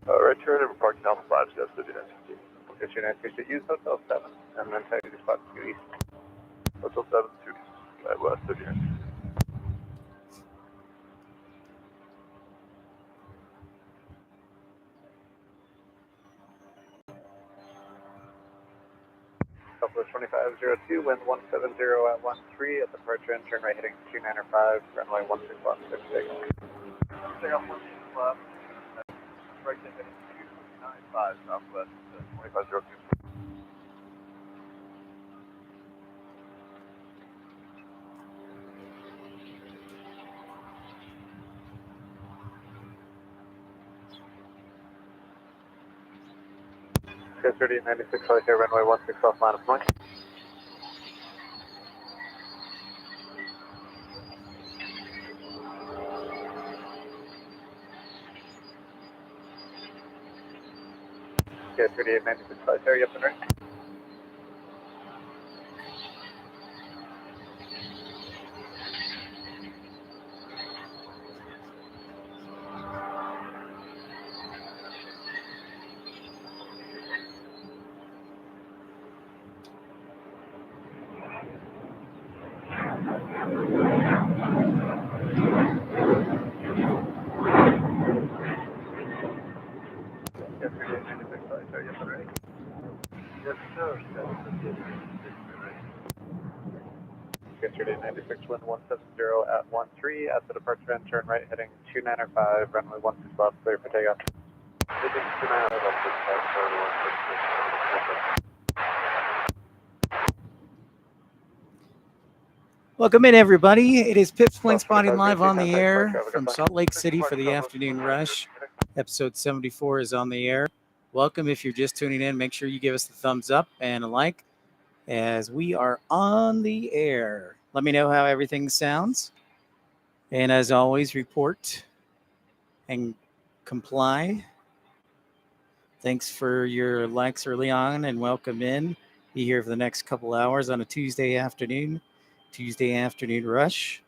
Right turn and parking Alpha 5, so that's the next. We'll get you an answer to use Hotel 7, and then take the spot to east. Hotel 7 to east, right west of here. Southwest 2502, wind 170 at 13 at departure and turn right heading 295, runway 16 left, 56. Stay off 16 left, right heading 295, southwest 2502. Okay, 3096 right here, runway 16 off line of point. Okay, 3896 right there, yep and right. Okay, 3896 right there, yep and right. Yes, sir. Yesterday 96, wind 170 at 13 at the departure end, turn right heading 295, runway 16 left, clear for takeoff. Heading 295, Welcome in, everybody. It is Pips Planespotting live on the air from Salt Lake City for the afternoon rush. Episode 74 is on the air. Welcome. If you're just tuning in, make sure you give us the thumbs up and a like as we are on the air. Let me know how everything sounds. And as always, report and comply. Thanks for your likes early on and welcome in. Be here for the next couple hours on a Tuesday afternoon rush.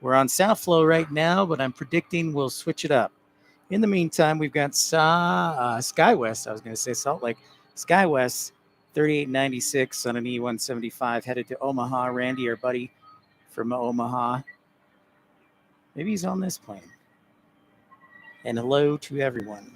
We're on South Flow right now, but I'm predicting we'll switch it up. In the meantime, we've got SkyWest. I was going to say Salt Lake. SkyWest 3896 on an E175 headed to Omaha. Randy, our buddy from Omaha. Maybe he's on this plane. And hello to everyone.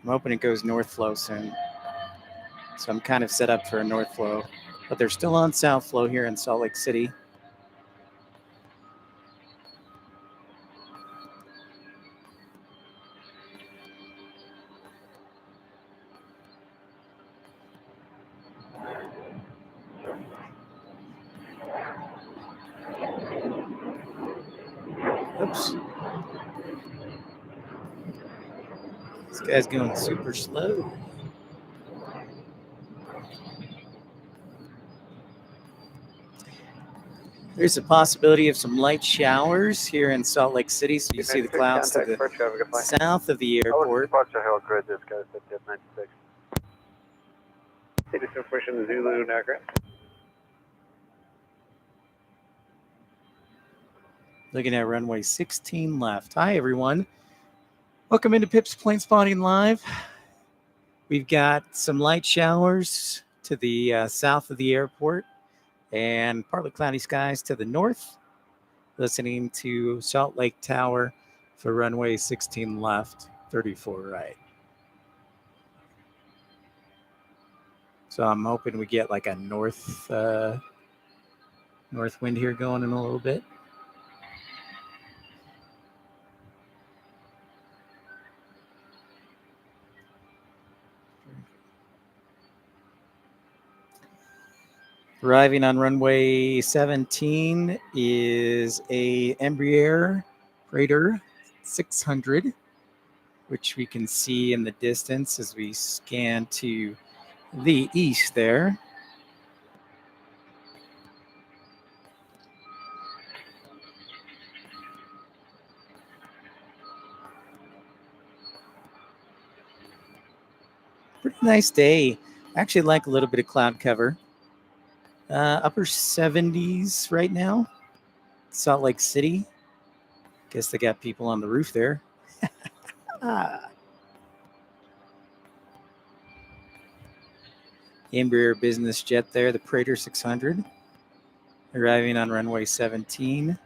I'm hoping it goes North Flow soon. So I'm kind of set up for a North Flow. But they're still on South Flow here in Salt Lake City. Oops. This guy's going super slow. There's a possibility of some light showers here in Salt Lake City, so you see the clouds to the south of the airport. Information Zulu Niagara. Looking at runway 16 left. Hi, everyone. Welcome into Pips Planespotting Live. We've got some light showers to the south of the airport and partly cloudy skies to the north. Listening to Salt Lake Tower for runway 16 left, 34 right. So I'm hoping we get like a north wind here going in a little bit. Arriving on runway 17 is a Embraer Praetor 600, which we can see in the distance as we scan to the east there. Pretty nice day. I actually like a little bit of cloud cover. Upper 70s right now. Salt Lake City. Guess they got people on the roof there. Embraer business jet there, the Praetor 600. Arriving on runway 17.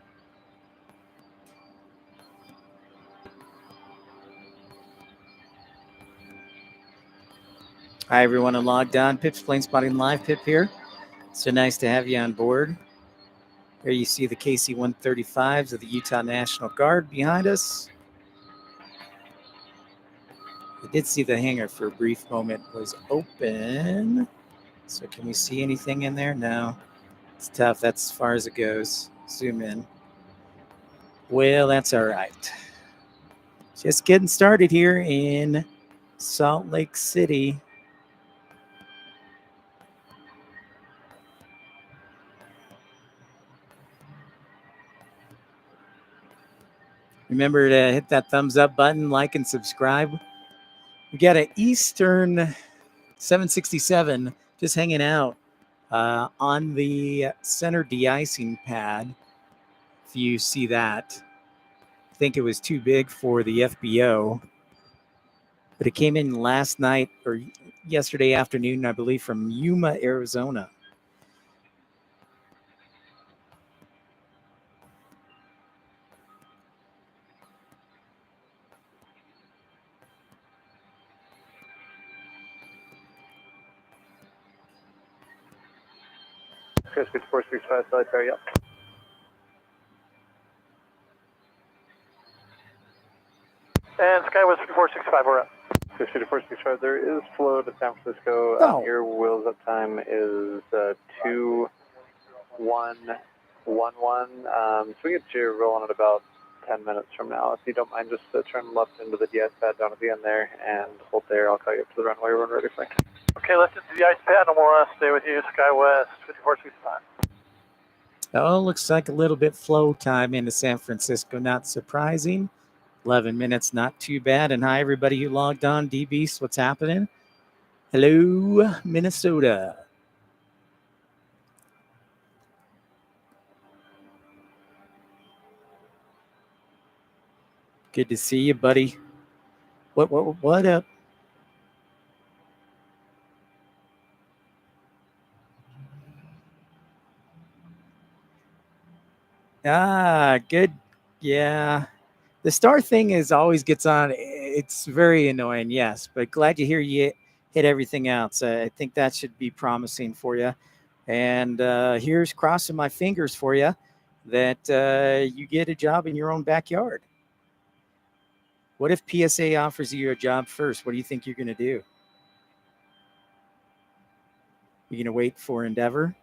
Hi, everyone. I'm logged on. Pip's Planespotting Live. Pip here. So nice to have you on board. There you see the KC-135s of the Utah National Guard behind us. I did see the hangar for a brief moment was open. So can we see anything in there? No. It's tough. That's as far as it goes. Zoom in. Well, that's all right. Just getting started here in Salt Lake City. Remember to hit that thumbs up button, like and subscribe. We got an Eastern 767 just hanging out on the center de-icing pad. If you see that, I think it was too big for the FBO, but it came in last night or yesterday afternoon, I believe, from Yuma, Arizona. Speed 465, Sally Perry, yep. And Skywest 5465, we're up. Speed 465, there is flow to San Francisco. Oh. Your wheels up time is 2111. So we get you rolling at about 10 minutes from now. If you don't mind, just turn left into the de-ice pad down at the end there and hold there. I'll call you up to the runway when ready for you. Okay, let's hit the de-ice pad and we'll stay with you, Skywest 5465. Oh, looks like a little bit flow time into San Francisco. Not surprising. 11 minutes, not too bad. And hi, everybody who logged on. D-Beast, what's happening? Hello, Minnesota. Good to see you, buddy. What up? Good. Yeah. The star thing is always gets on. It's very annoying, yes, but glad to hear you hit everything else. I think that should be promising for you. And here's crossing my fingers for you that you get a job in your own backyard. What if PSA offers you a job first? What do you think you're going to do? You're going to wait for Endeavor?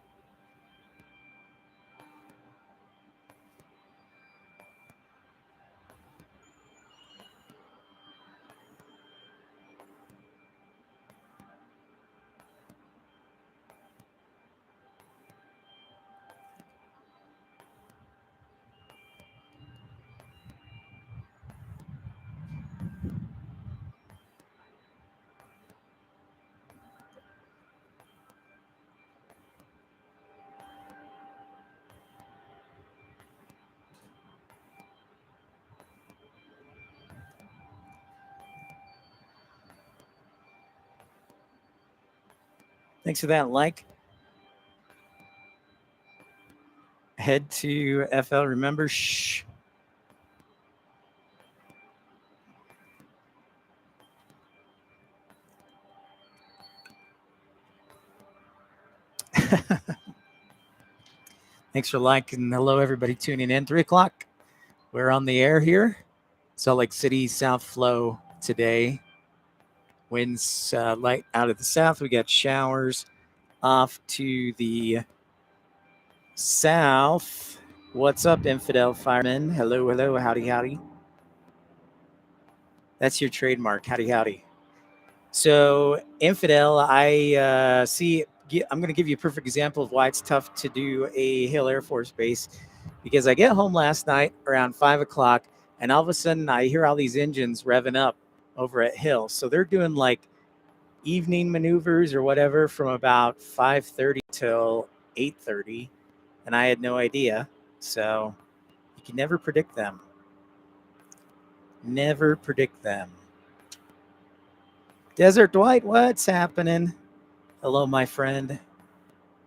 Thanks for that like. Head to FL. Remember, shh. Thanks for liking. Hello, everybody tuning in. 3 o'clock. We're on the air here. Salt Lake City, South Flow today. Winds light out of the south. We got showers off to the south. What's up, Infidel Fireman? Hello, hello. Howdy, howdy. That's your trademark. Howdy, howdy. So, Infidel, I see. I'm going to give you a perfect example of why it's tough to do a Hill Air Force Base, because I get home last night around 5 o'clock, and all of a sudden I hear all these engines revving up over at Hill. So they're doing like evening maneuvers or whatever from about 5:30 till 8:30, and I had no idea. So you can never predict them. Never predict them. Desert Dwight, what's happening? Hello, my friend,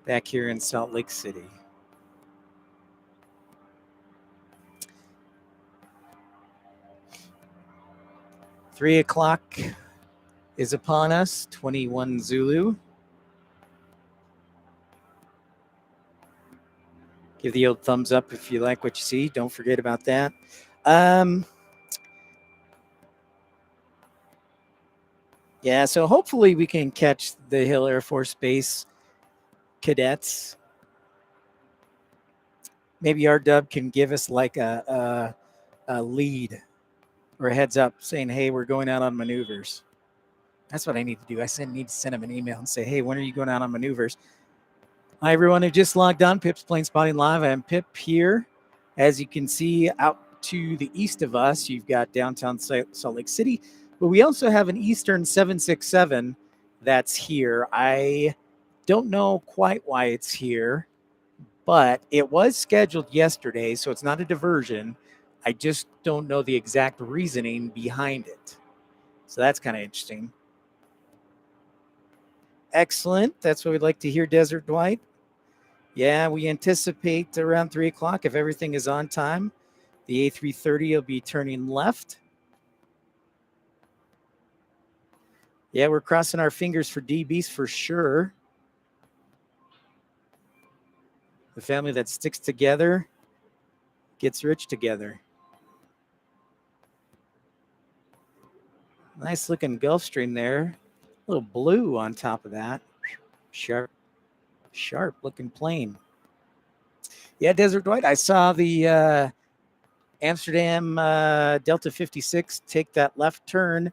back here in Salt Lake City. Three o'clock is upon us, 21 Zulu. Give the old thumbs up if you like what you see. Don't forget about that. Yeah, so hopefully we can catch the Hill Air Force Base cadets. Maybe our dub can give us like a lead or a heads up saying, hey, we're going out on maneuvers. That's what I need to do. Need to send them an email and say, hey, when are you going out on maneuvers? Hi, everyone who just logged on. Pip's Planespotting Live. I'm Pip here. As you can see out to the east of us, you've got downtown Salt Lake City, but we also have an Eastern 767 that's here. I don't know quite why it's here, but it was scheduled yesterday, so it's not a diversion. I just don't know the exact reasoning behind it. So that's kind of interesting. Excellent. That's what we'd like to hear, Desert Dwight. Yeah, we anticipate around 3 o'clock, if everything is on time, the A330 will be turning left. Yeah, we're crossing our fingers for DBs for sure. The family that sticks together gets rich together. Nice looking Gulfstream there. A little blue on top of that. Sharp looking plane. Yeah, Desert Dwight, I saw the Amsterdam Delta 56 take that left turn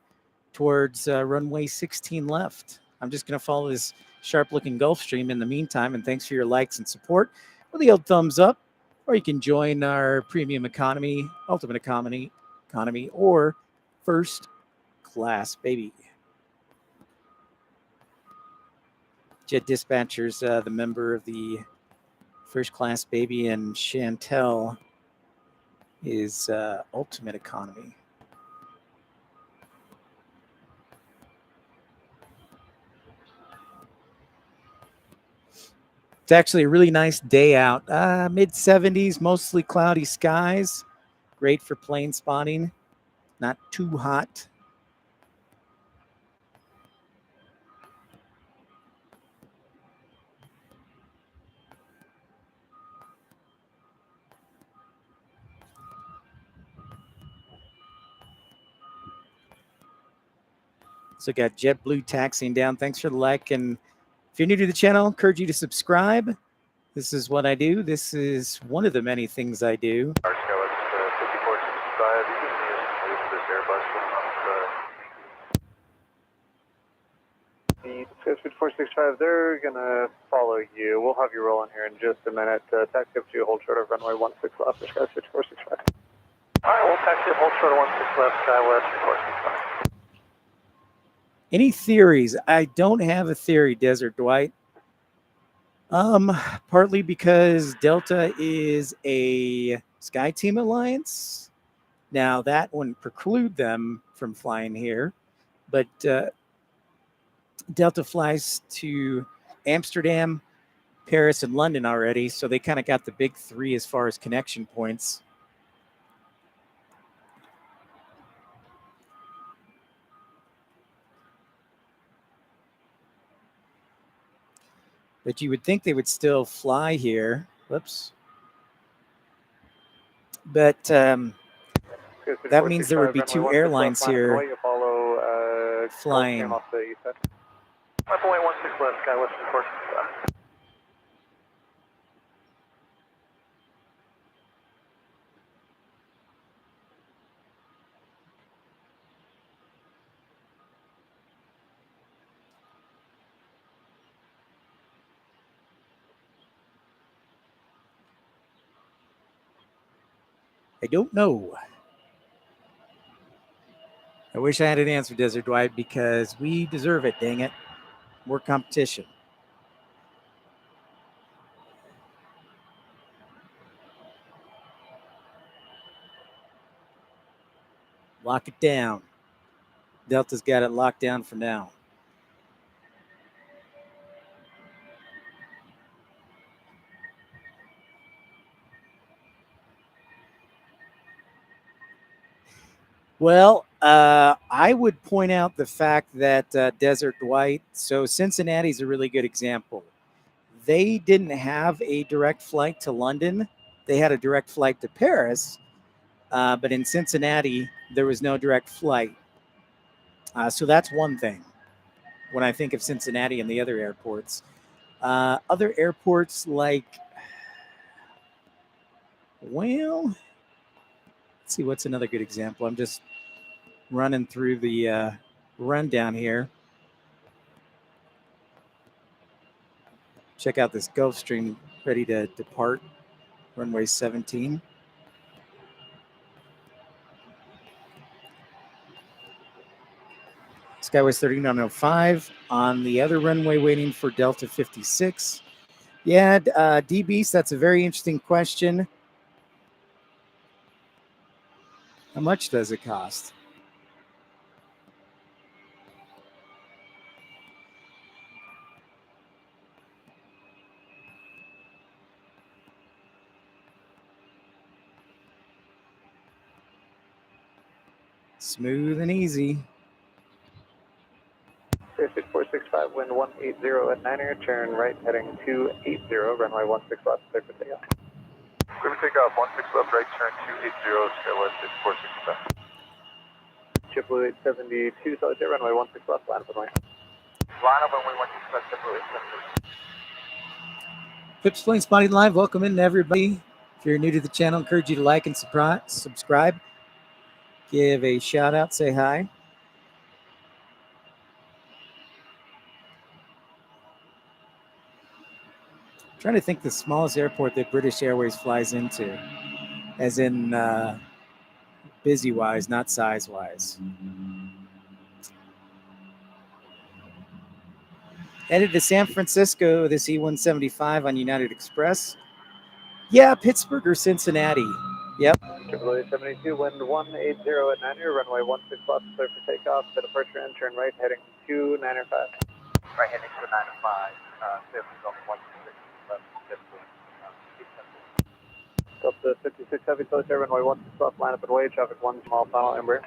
towards runway 16 left. I'm just going to follow this sharp looking Gulfstream in the meantime, and thanks for your likes and support with the old thumbs up, or you can join our premium economy, ultimate economy, or first class, baby. Jet Dispatcher's the member of the first class, baby, and Chantel is ultimate economy. It's actually a really nice day out. Mid 70s, mostly cloudy skies. Great for plane spotting. Not too hot. So got JetBlue taxiing down. Thanks for the like. And if you're new to the channel, I encourage you to subscribe. This is what I do. This is one of the many things I do. Our scale is 5465. You can move this Airbus from the 5465, they're going to follow you. We'll have you roll in here in just a minute. Taxi up to you, hold short of runway 16 left, sky 5465. All right, we'll taxi up, hold short of 16 left, sky west 5465. Any theories? I don't have a theory, Desert Dwight. Partly because Delta is a SkyTeam alliance. Now that wouldn't preclude them from flying here, but Delta flies to Amsterdam, Paris, and London already, so they kind of got the big three as far as connection points. But you would think they would still fly here. Whoops. But that means there would be two airlines here flying. Runway 16 left, sky west 5465. I don't know. I I wish I had an answer, Desert Dwight, because we deserve it, dang it. More competition. Lock it down. Delta's got it locked down for now. Well, I would point out the fact that Desert Dwight, so Cincinnati's a really good example. They didn't have a direct flight to London. They had a direct flight to Paris, but in Cincinnati, there was no direct flight. So that's one thing when I think of Cincinnati and the other airports. Other airports like, well, let's see, what's another good example? I'm just running through the rundown here. Check out this Gulfstream ready to depart, runway 17. Skyways 3905 on the other runway waiting for Delta 56. Yeah, D-Beast, that's a very interesting question. How much does it cost? Smooth and easy. 6465, wind 180 at 9er, turn right heading 280, runway 16 left, clear for takeoff. Clear for takeoff, 16 left, right turn 280, Skywest 6465. JetBlue 872, solid jet, runway 16 left, line up and way. Line up runway 16 left, JetBlue 872. Pips Planespotting Live, welcome in everybody. If you're new to the channel, I encourage you to like and subscribe. Give a shout out, say hi. I'm trying to think the smallest airport that British Airways flies into, as in busy-wise, not size-wise. Headed to San Francisco, this E-175 on United Express. Yeah, Pittsburgh or Cincinnati. Yep. JetBlue 872, wind 180 at 9er, runway 16 left, clear for takeoff, the departure end, turn right heading 295. Right heading 295, clear for takeoff, 16 left, JetBlue 872. Delta 56 heavy, solid jet, runway 16 left, line up and way, traffic 1 small, final Embraer.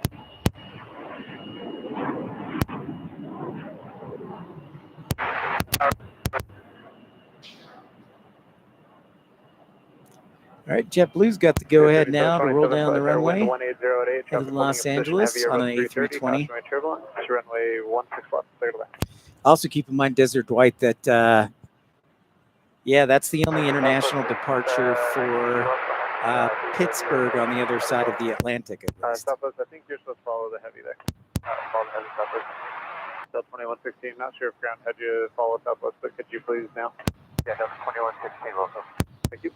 All right, JetBlue's got the go-ahead now to roll down the runway. Headed to Los Angeles on an A320. Runway 16 left, clear to land. Also keep in mind, Desert Dwight, that, yeah, that's the only international departure for Pittsburgh on the other side of the Atlantic, at least. Southwest, I think you're supposed to follow the heavy there. Follow the heavy Southwest. Delta 2116, not sure if ground had you follow Southwest, but could you please now? Yeah, Delta 2116, welcome. Thank you.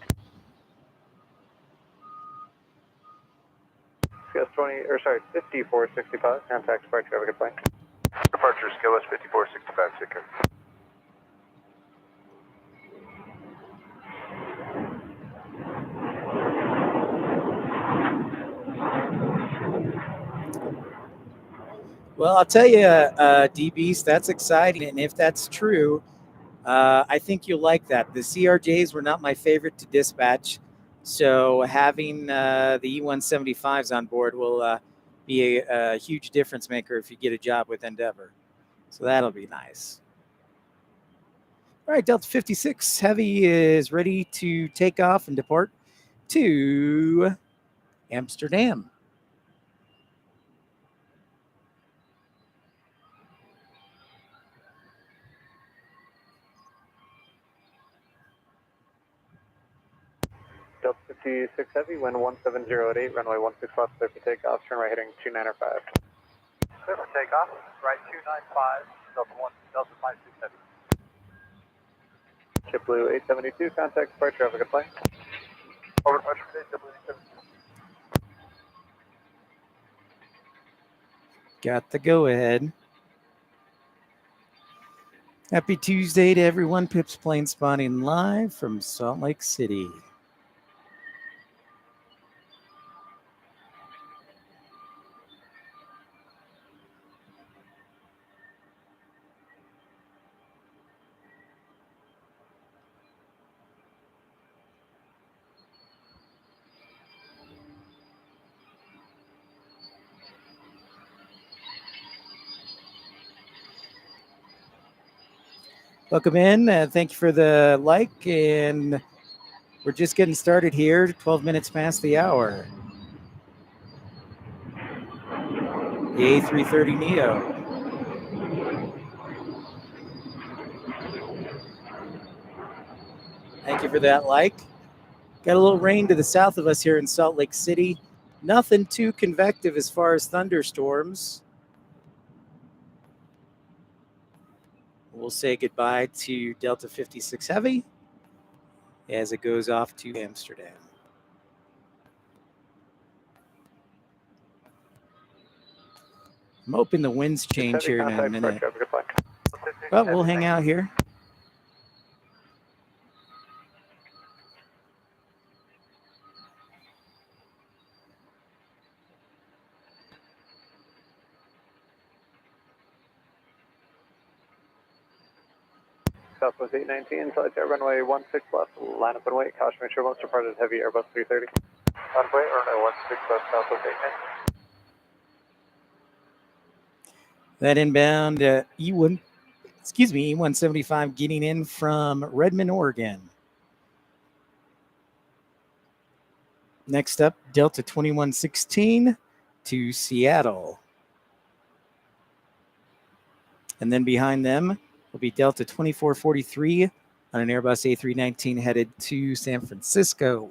Skywest 5465, contact departure, have a good flight. Departure, Skywest 5465, take care. Well, I'll tell you, D-Beast, that's exciting. And if that's true, I think you'll like that. The CRJs were not my favorite to dispatch. So having the E-175s on board will be a huge difference maker if you get a job with Endeavor. So that'll be nice. All right, Delta 56 Heavy is ready to take off and depart to Amsterdam. Delta 56 Heavy, wind 1708, runway 16 left, clear for takeoff, turn right heading 295. Clear for takeoff, right 295, Delta 56 Heavy. JetBlue 872, contact departure, have a good flight. Over departure, JetBlue 872. Got the go-ahead. Happy Tuesday to everyone. Pip's Planespotting live from Salt Lake City. Welcome in. Thank you for the like, and we're just getting started here. 12 minutes past the hour. The A330 Neo. Thank you for that like. Got a little rain to the south of us here in Salt Lake City. Nothing too convective as far as thunderstorms. We'll say goodbye to Delta 56 Heavy as it goes off to Amsterdam. I'm hoping the winds change here in a minute. But we'll hang out here. Southwest 819, flight to runway 16 left, line up and wait, caution make sure most departed heavy Airbus 330. On way, runway 16 left, Southwest 819. That inbound E175 getting in from Redmond, Oregon. Next up, Delta 2116 to Seattle. And then behind them will be Delta 2443 on an Airbus A319 headed to San Francisco.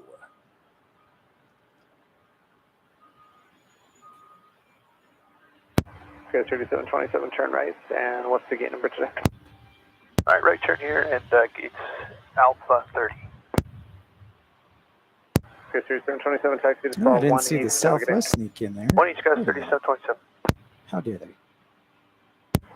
Okay, 3727, turn right, and what's the gate number today? All right, right turn here, and gates Alpha 30. Okay, 3727, taxi to Oh, stall I didn't 1 see the east, Southwest sneak in there. One each, guys, 3727. How did I?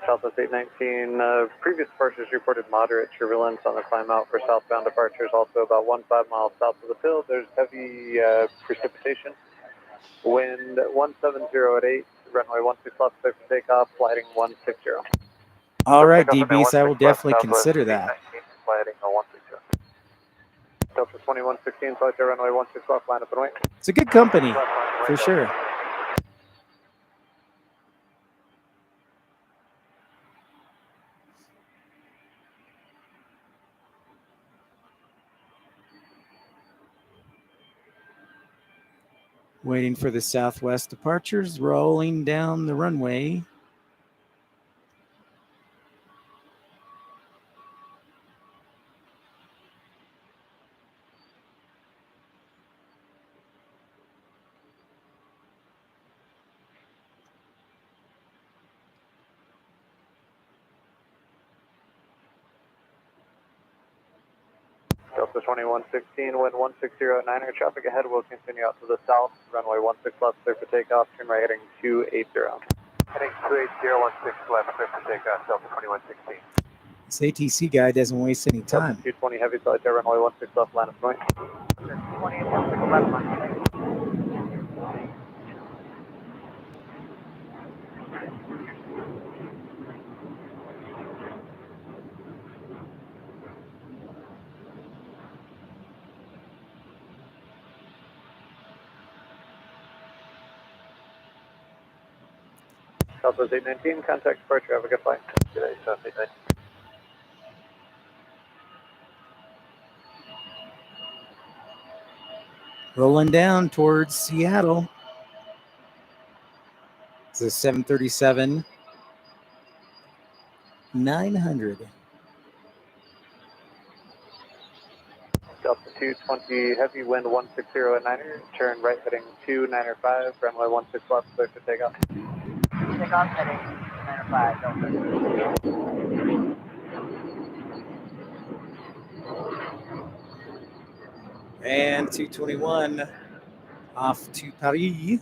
Southwest 819, previous departures reported moderate turbulence on the climb out for southbound departures, also about 15 miles south of the field. There's heavy precipitation. Wind 170 at 8, runway 16 left, clear for takeoff, flighting 160. All right, DBs, I will definitely consider that. Flighting 160. Delta 2116, flight to runway 16 left, line up and wait. It's a good company, for sure. Waiting for the Southwest departures, rolling down the runway. Delta 2116, wind 160 at 9er, traffic ahead will continue out to the south, runway 16 left, clear for takeoff, turn right heading 280. Heading 280, 16 left, clear for takeoff, Delta 2116. This ATC guy doesn't waste any time. Delta 220 heavy, flight to runway 16 left, line up and wait. 20 16 left, line. Southwest 819, contact departure, have a good flight. Today, South 819. Rolling down towards Seattle. It's a 737 900. Delta 220 heavy, wind 160 at 9er, turn right heading 295, runway 16 left, clear for takeoff. Takeoff heading 905, Delta. And 221 off to Paris.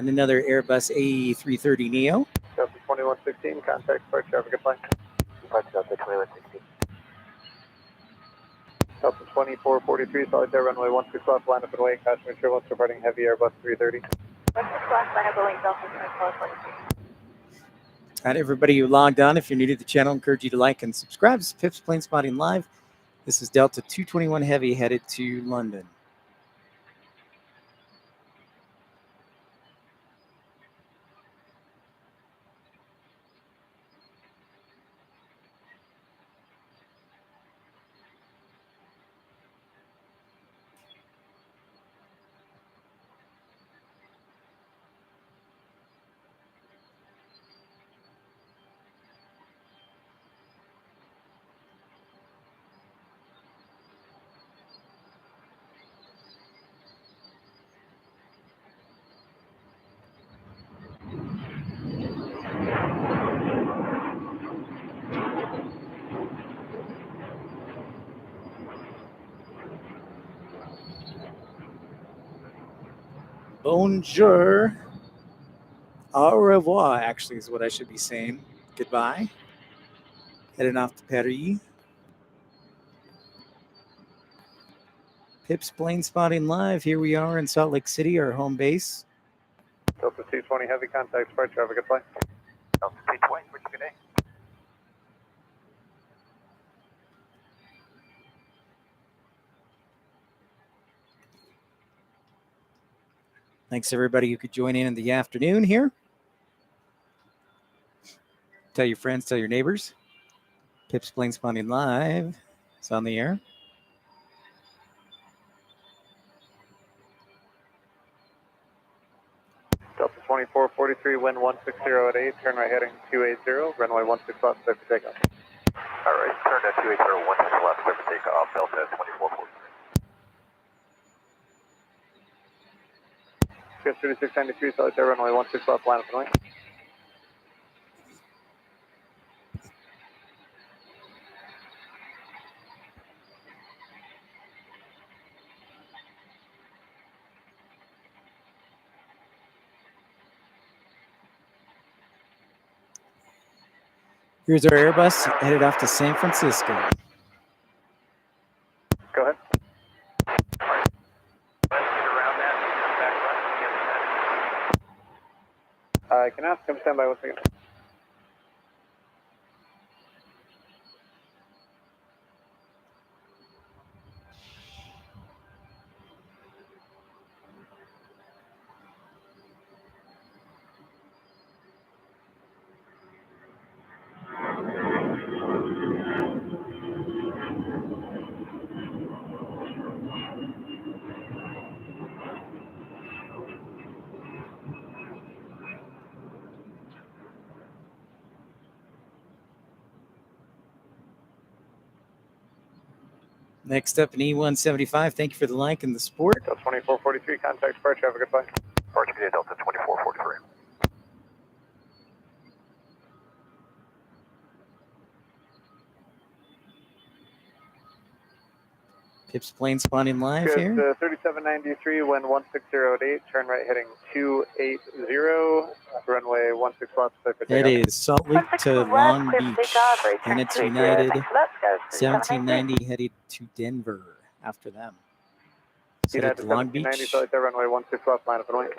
and another Airbus A330neo. Delta 2116, contact for traffic apply. Departure Delta 2116. Delta 2443, solitaire runway 16 left, line up and wait, caution ensure departing heavy Airbus 330. 16 left, line up and wait, Delta 2443. All right, everybody who logged on, if you're new to the channel, I encourage you to like and subscribe. This is Pips Plane Spotting Live. This is Delta 221 Heavy headed to London. Bonjour. Au revoir, actually, is what I should be saying. Goodbye. Heading off to Paris. Pips Plane Spotting Live. Here we are in Salt Lake City, our home base. Delta 220 heavy, contact for traffic apply. Delta 220, what's your good day? Thanks, everybody who could join in the afternoon here. Tell your friends, tell your neighbors. Pips Plane Spotting Live. It's on the air. Delta 2443, wind 160 at 8, turn right heading 280, runway 16 left, clear for takeoff. Alright, turn at 280, 16 left, clear for takeoff, Delta 2443. Swift 3693, solitaire runway 16 left, line up and wait. Here's our Airbus headed off to San Francisco. Go ahead. Let's get around that, back left, I can ask him, stand by 1 second. Next up, an E175. Thank you for the like and the support. Delta 2443, contact for traffic apply. Departure good day, Delta 2443. Pips Plane Spotting Live Good, here. 3793, wind 160 at 8, turn right heading 280, runway 16 left, clear for That takeoff. is Salt Lake to Long Beach. And it's United 1790 headed to Denver after them. So headed United to Long 1790, Beach. solitaire runway 16 left, line up and wait.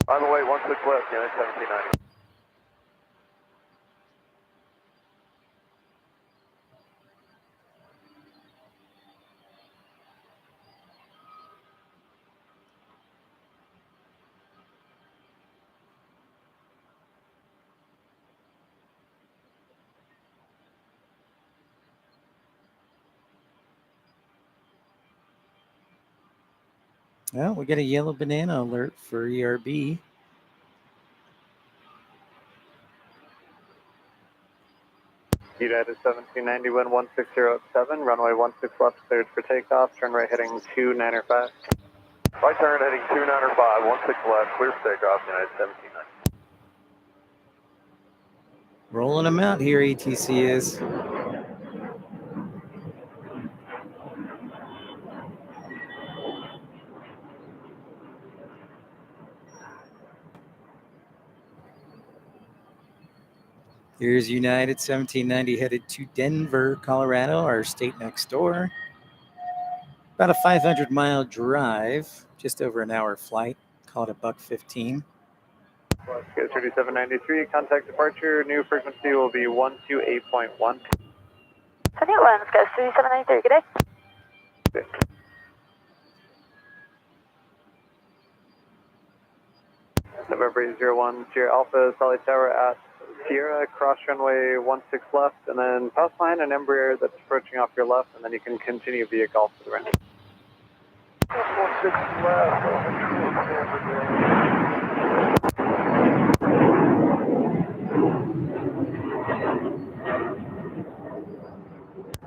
On the way, 16 left, United 1790. Well, we got a yellow banana alert for ERB. United 1790, wind 160 at 7, runway 16 left, cleared for takeoff, turn right heading 295. Right turn heading 295, 16 left, clear for takeoff, United 1790. Rolling them out here, ATC is. Here's United 1790 headed to Denver, Colorado, our state next door. About a 500-mile drive, just over an hour flight. Call it a $1.15. 3793, contact departure. New frequency will be 128.1. Sunny Ones, go 3793, good day. November 01, Sierra Alpha, Solid Tower at Sierra, cross runway 16 left, and then pass line an Embraer that's approaching off your left, and then you can continue via Gulf to the range. 16 left,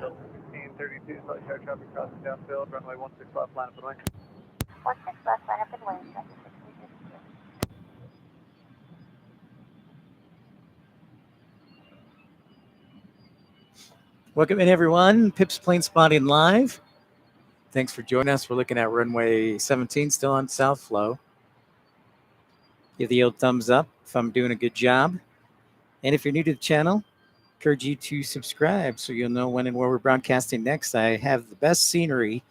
Delta 1632, Solid Tower traffic crossing downfield, runway 16 left, line up and wing. 16 left, line up and wing, 16. Welcome in, everyone. Pip's Plane Spotting Live. Thanks for joining us. We're looking at runway 17, still on South Flow. Give the old thumbs up if I'm doing a good job. And if you're new to the channel, encourage you to subscribe so you'll know when and where we're broadcasting next. I have the best scenery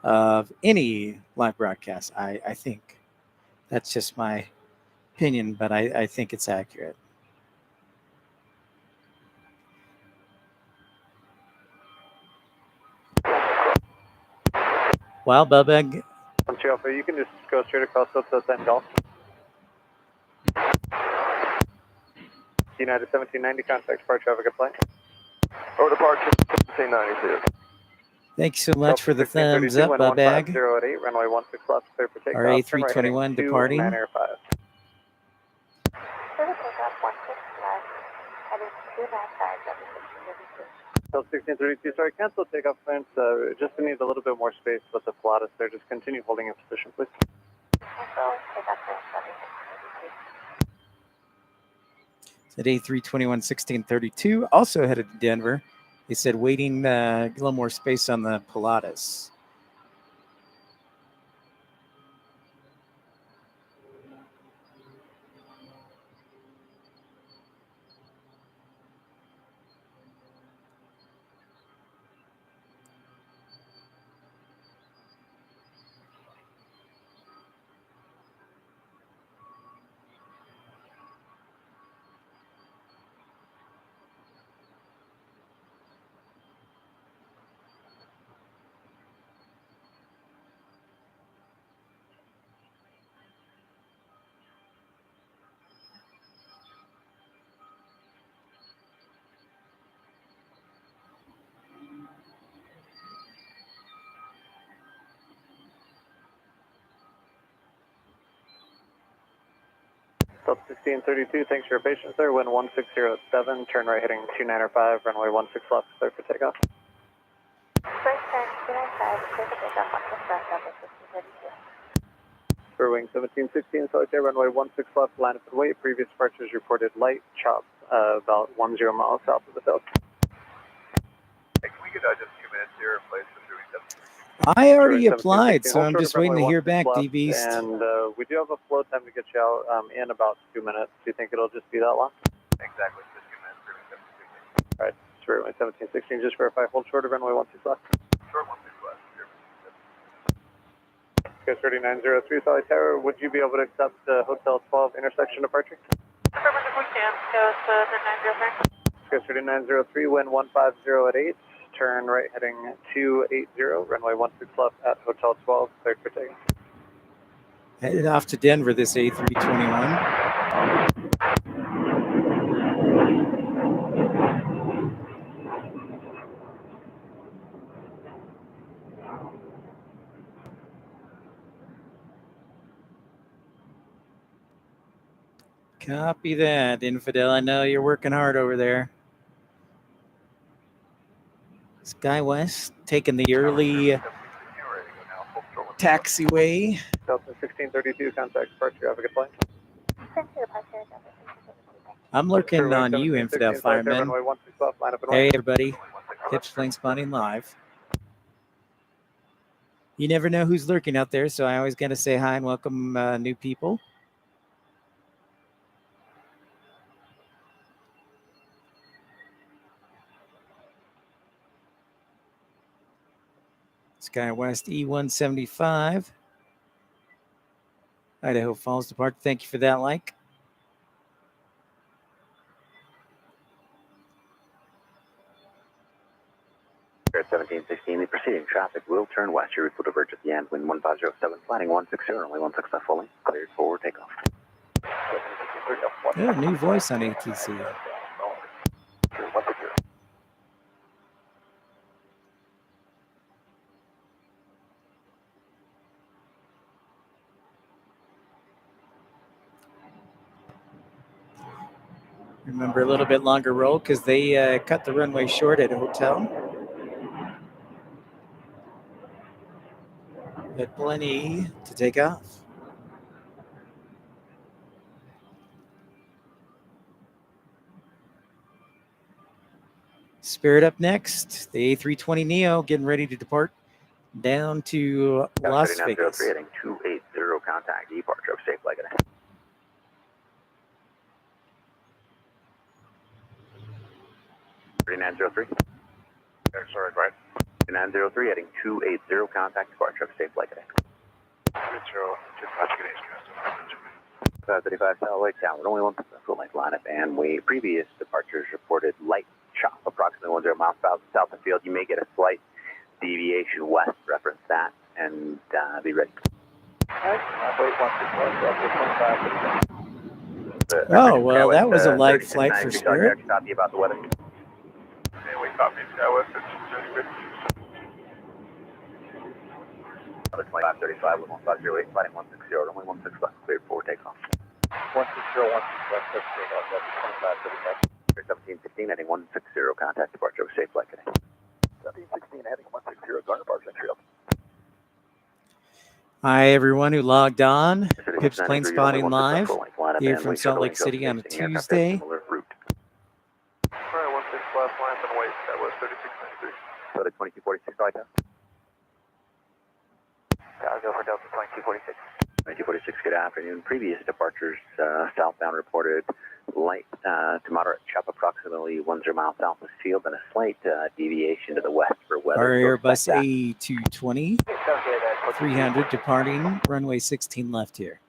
of any live broadcast, I think. That's just my opinion, but I think it's accurate. Well, Bubba, Alpha, you can just go straight across up to then Gulf. United 1790, contact departure, have a good flight. Or departure 1792. thanks so much for the thumbs up, Bubba. 150 at 8, runway 16 left, clear for takeoff. Our A321 departing. 905. Clear for takeoff, 16 left, heading 295, Delta 1632, sorry, cancel takeoff plans. Just need a little bit more space with the Pilatus there. Just continue holding in position, please. cancel takeoff plans, 76. At A321 1632, also headed to Denver. They said waiting a little more space on the Pilatus. Delta 1632, thanks for your patience there. Wind 1607, turn right heading 2905, runway 16 left, clear for takeoff. First turn, 295, clear for takeoff, 16 left, Delta 1632. For wing 1716, solitaire runway 16 left, line up and wait. Previous departures reported light, chop, about 10 miles south of the field. Hey, can we get just 2 minutes here in place for 37? I already Sure, applied, 1716, so I'm hold just short of waiting to runway hear back, 16 left, D-Beast. And we do have a flow time to get you out in about 2 minutes. Do you think it'll just be that long? Exactly, just 2 minutes for 1716. All right, sure, runway 1716, just verify, hold short of runway 16 left. Short 16 left. Sky 3903, Solid Tower, would you be able to accept Hotel 12 intersection departure? Affirmative, we can. Go to the 903. Sky 3903, wind 150 at 8, turn right heading 280, runway 16 left at Hotel 12, cleared for takeoff. Headed off to Denver, this A321. Copy that, Infidel. I know you're working hard over there. SkyWest taking the early taxiway. Delta 1632, contact departure, have a good flight. I'm lurking on you, Infidel Fireman. Runway 16 left, line up and Hey, wait. everybody. Pip's Plane Spotting Live. You never know who's lurking out there, so I always got to say hi and welcome new people. SkyWest E175. Idaho Falls Depart. Thank you for that like. At 1716, the preceding traffic will turn west. Your route will diverge at the end. Wind 1507, flatting 160, only 16 left fully. Cleared for takeoff. Oh, new voice on ATC. Remember a little bit longer roll because they cut the runway short at a hotel. But plenty to take off. Spirit up next. The A320neo getting ready to depart down to Las Vegas. 3903 heading 280 contact. Departure of safe leg ahead. 3903. Sorry, right. 3903 heading 280 contact. Departure of safe leg ahead. 535 South Lake Tower, only 1 full length lineup and way. Previous departures reported light chop, approximately 10 miles south of field. You may get a slight deviation west, reference that, and be ready. Oh, well, that was a light flight for Spirit. Copy about the weather. And we copy SkyWest at 2535 with 1508, flighting 160, only 16 left, cleared for takeoff. 160, 16 left, that's takeoff, that's 2535. 1716 heading 160, contact departure of safe flight today. 1716 heading 160, Garner Park entry up. Hi, everyone who logged on. Pip's Planespotting live here from Salt Lake City on a Tuesday. Alright, 16 left, line and wait, SkyWest 3693. So the 2246 flight now. I'll go for Delta 2246. 2246, good afternoon. Previous departures southbound reported light to moderate chop, approximately 10 miles south of field, and a slight deviation to the west for weather. Our Airbus A220 300 departing runway 16 left here.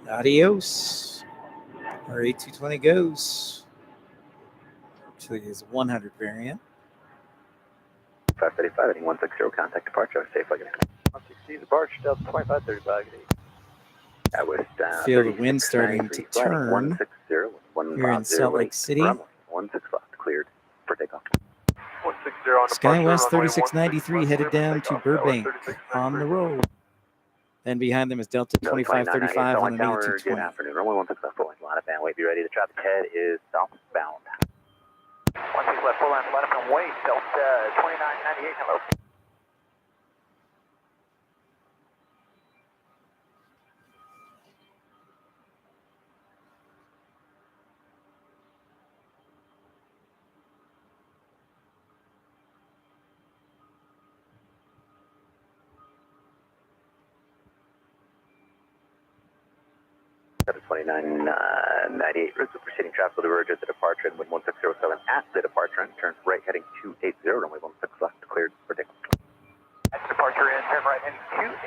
Adios. Our A220 goes. Actually, is 100 variant. 535 heading 160, contact departure, safe flight. 160, departure, Delta 2535. That was Feel the wind starting to turn here in Salt Lake City. 16 left, cleared for takeoff. 160 on SkyWest 3693 headed down to Burbank on the road. Then behind them is Delta 2535 on an A220. Good A220. afternoon, runway 16 left, full length line up and wait, be ready. The traffic ahead is southbound. 16 left, full line up and wait, Delta 2998, hello. Delta 2998, routes of proceeding traffic will diverge at the departure and wind 1607 at the departure and turn right heading 280, runway 16 left, cleared for takeoff. At the departure in, turn right heading 280,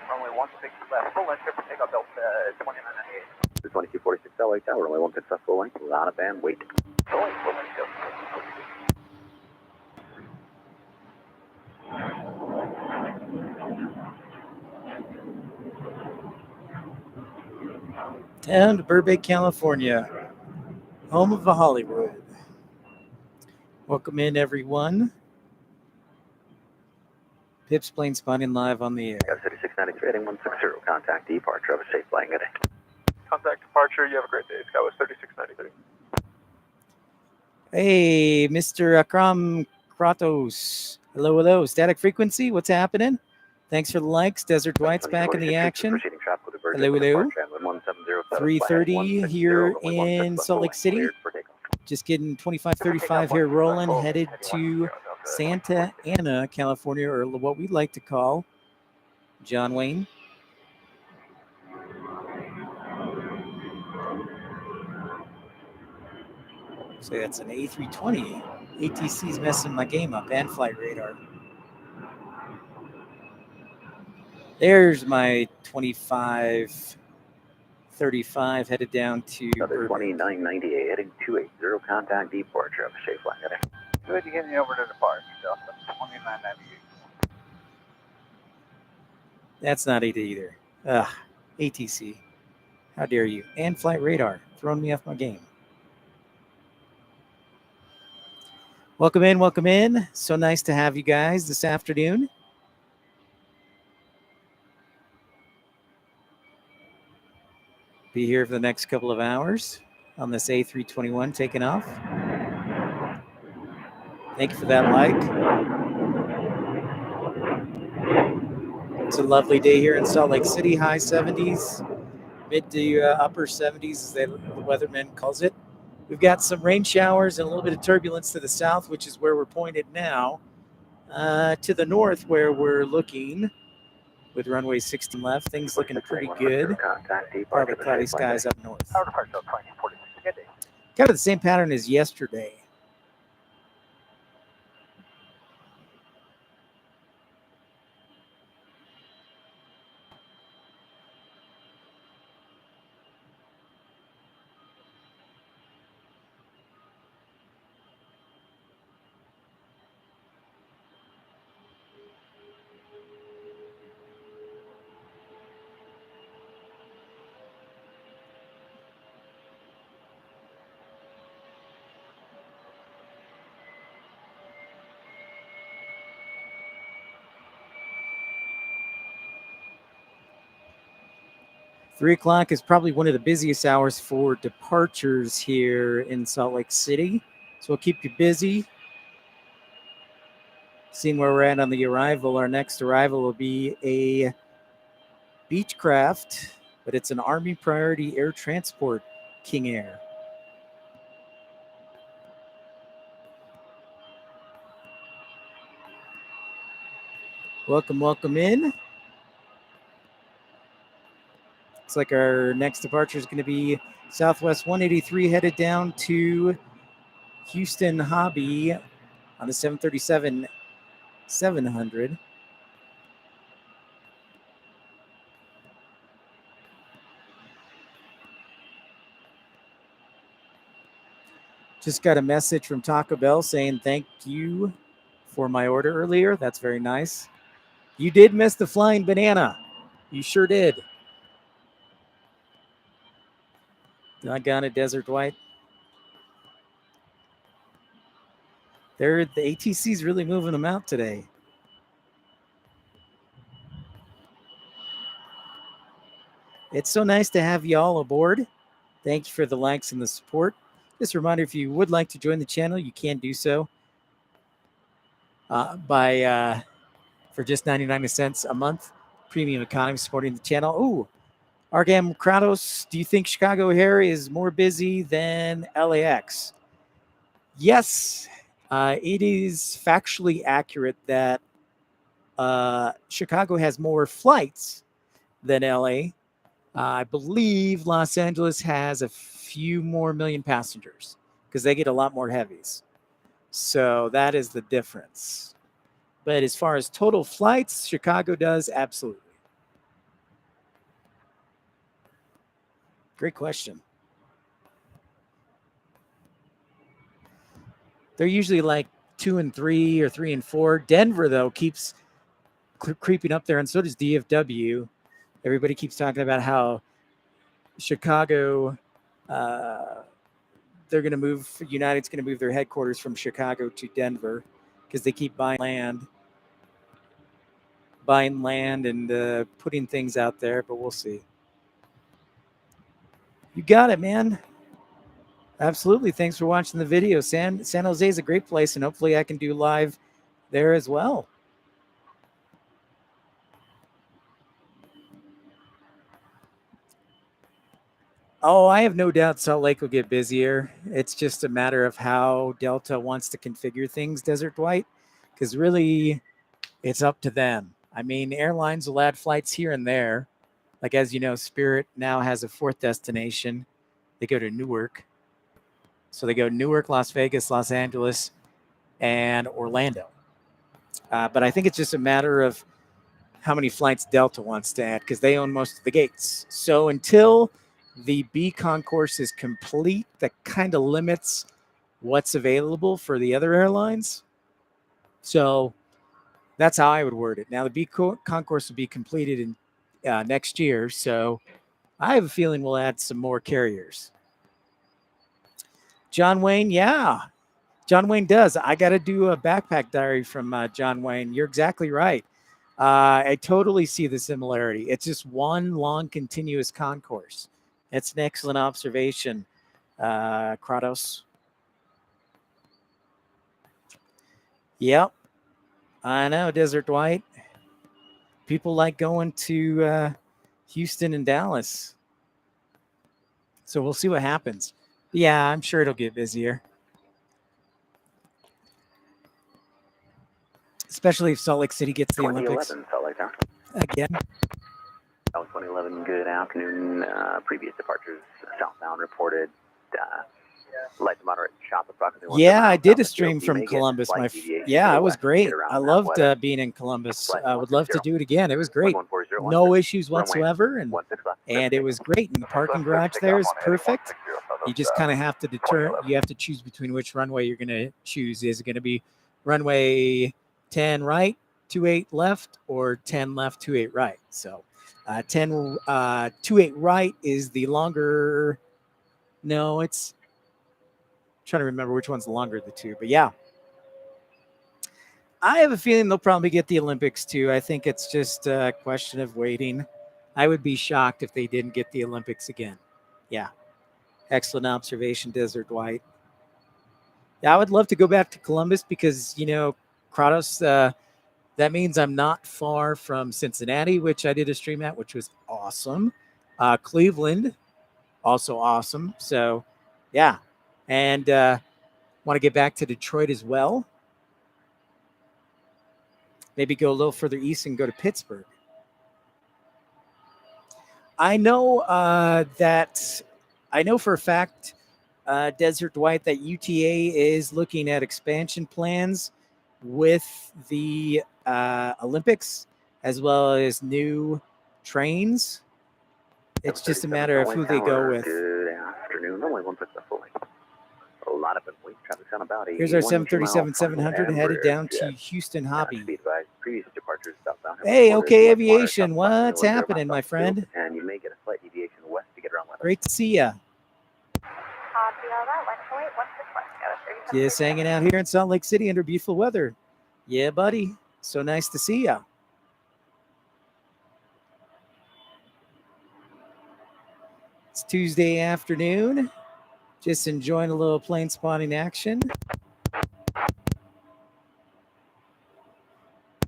runway 16 left, full length for takeoff, Delta 2998. The 2246 LA Tower, runway 16 left, full length, line up and wait. Full length, Delta. Down to Burbank, California, home of the Hollywood. Welcome in, everyone. Pip's Planespotting live on the air. 3693 heading 160, contact departure of a safe flying today. Contact departure, you have a great day, SkyWest 3693. Hey, Mr. Akram Kratos. Hello, hello. Static frequency, what's happening? Thanks for the likes. Desert Dwight's back in the action. Hello, hello. 3:30 here in Salt Lake City. Just getting 2535 here rolling, headed to Santa Ana, California, or what we like to call John Wayne. So that's an A320. ATC's messing my game up, and flight radar. There's my 2535 headed down to Another 2998 heading 280, contact departure of Shea Flight. Go ahead and get me over to departure, Delta 2998. That's not it either. Ugh, ATC. How dare you? And flight radar, throwing me off my game. Welcome in, welcome in. So nice to have you guys this afternoon. Be here for the next couple of hours on this A321 taking off. Thank you for that like. It's a lovely day here in Salt Lake City, high 70s, mid to upper 70s as the weatherman calls it. We've got some rain showers and a little bit of turbulence to the south, which is where we're pointed now. To the north where we're looking with runway 16 left, things looking pretty good. Partly cloudy skies up north. Our departure 2046. Good day. Kind of the same pattern as yesterday. Three o'clock is probably one of the busiest hours for departures here in Salt Lake City. So we'll keep you busy. Seeing where we're at on the arrival, our next arrival will be a Beechcraft, but it's an Army Priority Air Transport King Air. Welcome, welcome in. Looks like our next departure is going to be Southwest 183 headed down to Houston Hobby on the 737-700. Just got a message from Taco Bell saying thank you for my order earlier. That's very nice. You did miss the flying banana. You sure did. Doggone it, Desert Dwight. The ATC's really moving them out today. It's so nice to have you all aboard. Thank you for the likes and the support. Just a reminder, if you would like to join the channel, you can do so for just 99 cents a month. Premium economy supporting the channel. Ooh, Argam Kratos, do you think Chicago O'Hare is more busy than LAX? Yes, it is factually accurate that Chicago has more flights than LA. I believe Los Angeles has a few more million passengers because they get a lot more heavies. So that is the difference. But as far as total flights, Chicago does absolutely. Great question. They're usually like 2 and 3 or 3 and 4. Denver, though, keeps creeping up there, and so does DFW. Everybody keeps talking about how Chicago, they're going to move, United's going to move their headquarters from Chicago to Denver because they keep buying land and putting things out there, but we'll see. You got it, man. Absolutely. Thanks for watching the video. San Jose is a great place, and hopefully I can do live there as well. Oh, I have no doubt Salt Lake will get busier. It's just a matter of how Delta wants to configure things, Desert Dwight, because really it's up to them. I mean, airlines will add flights here and there. Like, as you know, Spirit now has a fourth destination. They go to Newark. So they go Newark, Las Vegas, Los Angeles, and Orlando. But I think it's just a matter of how many flights Delta wants to add because they own most of the gates. So until the B concourse is complete, that kind of limits what's available for the other airlines. So that's how I would word it. Now, the B concourse will be completed in next year. So I have a feeling we'll add some more carriers. John Wayne, yeah. John Wayne does. I got to do a backpack diary from John Wayne. You're exactly right. I totally see the similarity. It's just one long continuous concourse. It's an excellent observation, Kratos. Yep. I know, Desert Dwight. People like going to Houston and Dallas. So we'll see what happens. Yeah, I'm sure it'll get busier. Especially if Salt Lake City gets the Olympics. 2011, Salt Lake Tower. Again. That was 2011. Good afternoon. Previous departures southbound reported light to moderate chop approximately. Yeah, I did a stream from Columbus. Yeah, it was great. I loved being in Columbus. I would love to do it again. It was great. No issues whatsoever, and it was great. And the parking garage there is perfect. You just kind of have to you have to choose between which runway you're going to choose. Is it going to be runway 10 right, 28 left, or 10 left, 28 right? So 28 right is the longer. No, it's trying to remember which one's the longer of the two, but yeah. I have a feeling they'll probably get the Olympics too. I think it's just a question of waiting. I would be shocked if they didn't get the Olympics again. Yeah. Excellent observation, Desert Dwight. Yeah, I would love to go back to Columbus because, Kratos, that means I'm not far from Cincinnati, which I did a stream at, which was awesome. Cleveland, also awesome. So, yeah. And want to get back to Detroit as well. Maybe go a little further east and go to Pittsburgh. I know for a fact, Desert Dwight, that UTA is looking at expansion plans with the Olympics as well as new trains. It's just a matter of who they go with. Good afternoon. Only one successful link. A lot of weight traffic on about Here's our 737-700 headed down to Houston Hobby. Previous departures southbound. Hey, okay, Aviation. What's happening, my friend? And you may get a slight deviation west to get around weather. Great to see ya. Just hanging out here in Salt Lake City under beautiful weather. Yeah, buddy. So nice to see ya. It's Tuesday afternoon. Just enjoying a little plane spotting action.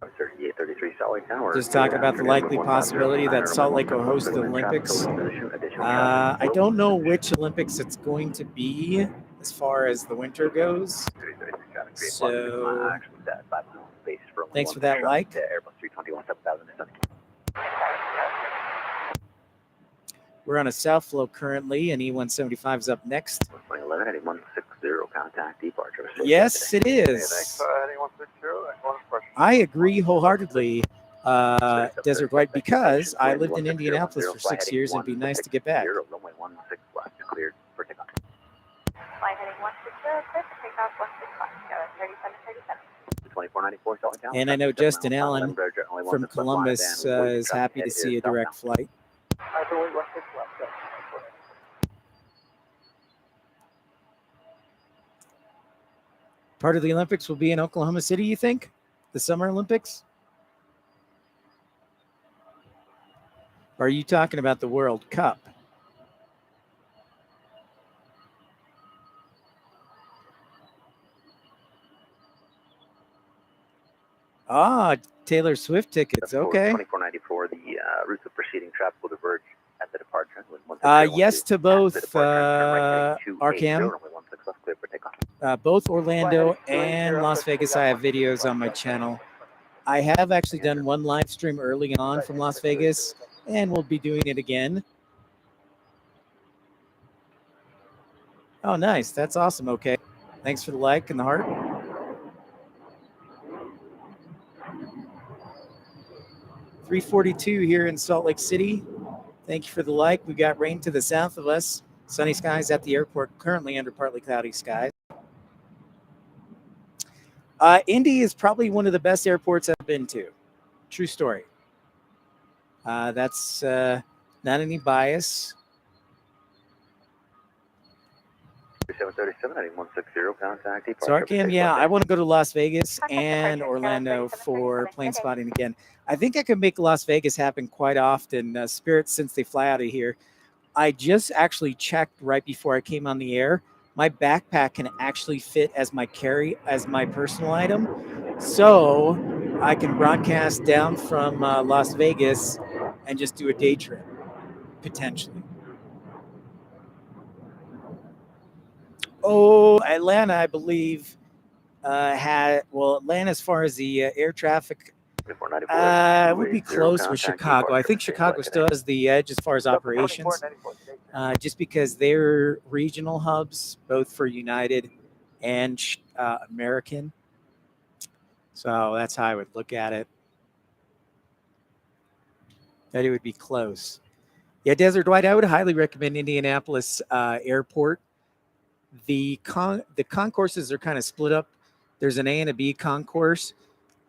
3833 Salt Lake Tower. Just talking about the likely possibility that Salt Lake will host the Olympics. I don't know which Olympics it's going to be as far as the winter goes. So thanks for that like. We're on a south flow currently, and E175 is up next. Yes, it is. I agree wholeheartedly, Desert White, because I lived in Indianapolis for 6 years, and it'd be nice to get back. And I know Justin Allen from Columbus is happy to see a direct flight. Part of the Olympics will be in Oklahoma City, you think? The Summer Olympics? Or are you talking about the World Cup? Ah, Taylor Swift tickets. Okay. 2494, the routes of proceeding traffic will diverge at the departure. Yes to both, Arkham. Both Orlando and Las Vegas, I have videos on my channel. I have actually done one live stream early on from Las Vegas, and we'll be doing it again. Oh, nice. That's awesome. Okay. Thanks for the like and the heart. .342 here in Salt Lake City. Thank you for the like. We got rain to the south of us. Sunny skies at the airport, currently under partly cloudy skies. Indy is probably one of the best airports I've been to. True story. That's not any bias. 737, 160, contact. So Arkham, yeah, I want to go to Las Vegas and Orlando for plane spotting again. I think I could make Las Vegas happen quite often. Spirit, since they fly out of here. I just actually checked right before I came on the air. My backpack can actually fit as my personal item. So I can broadcast down from Las Vegas and just do a day trip, potentially. Oh, Atlanta, I believe, Atlanta, as far as the air traffic, would be close with Chicago. I think Chicago still has the edge as far as operations, just because they're regional hubs, both for United and American. So that's how I would look at it. That it would be close. Yeah, Desert Dwight, I would highly recommend Indianapolis Airport. The concourses are kind of split up. There's an A and a B concourse,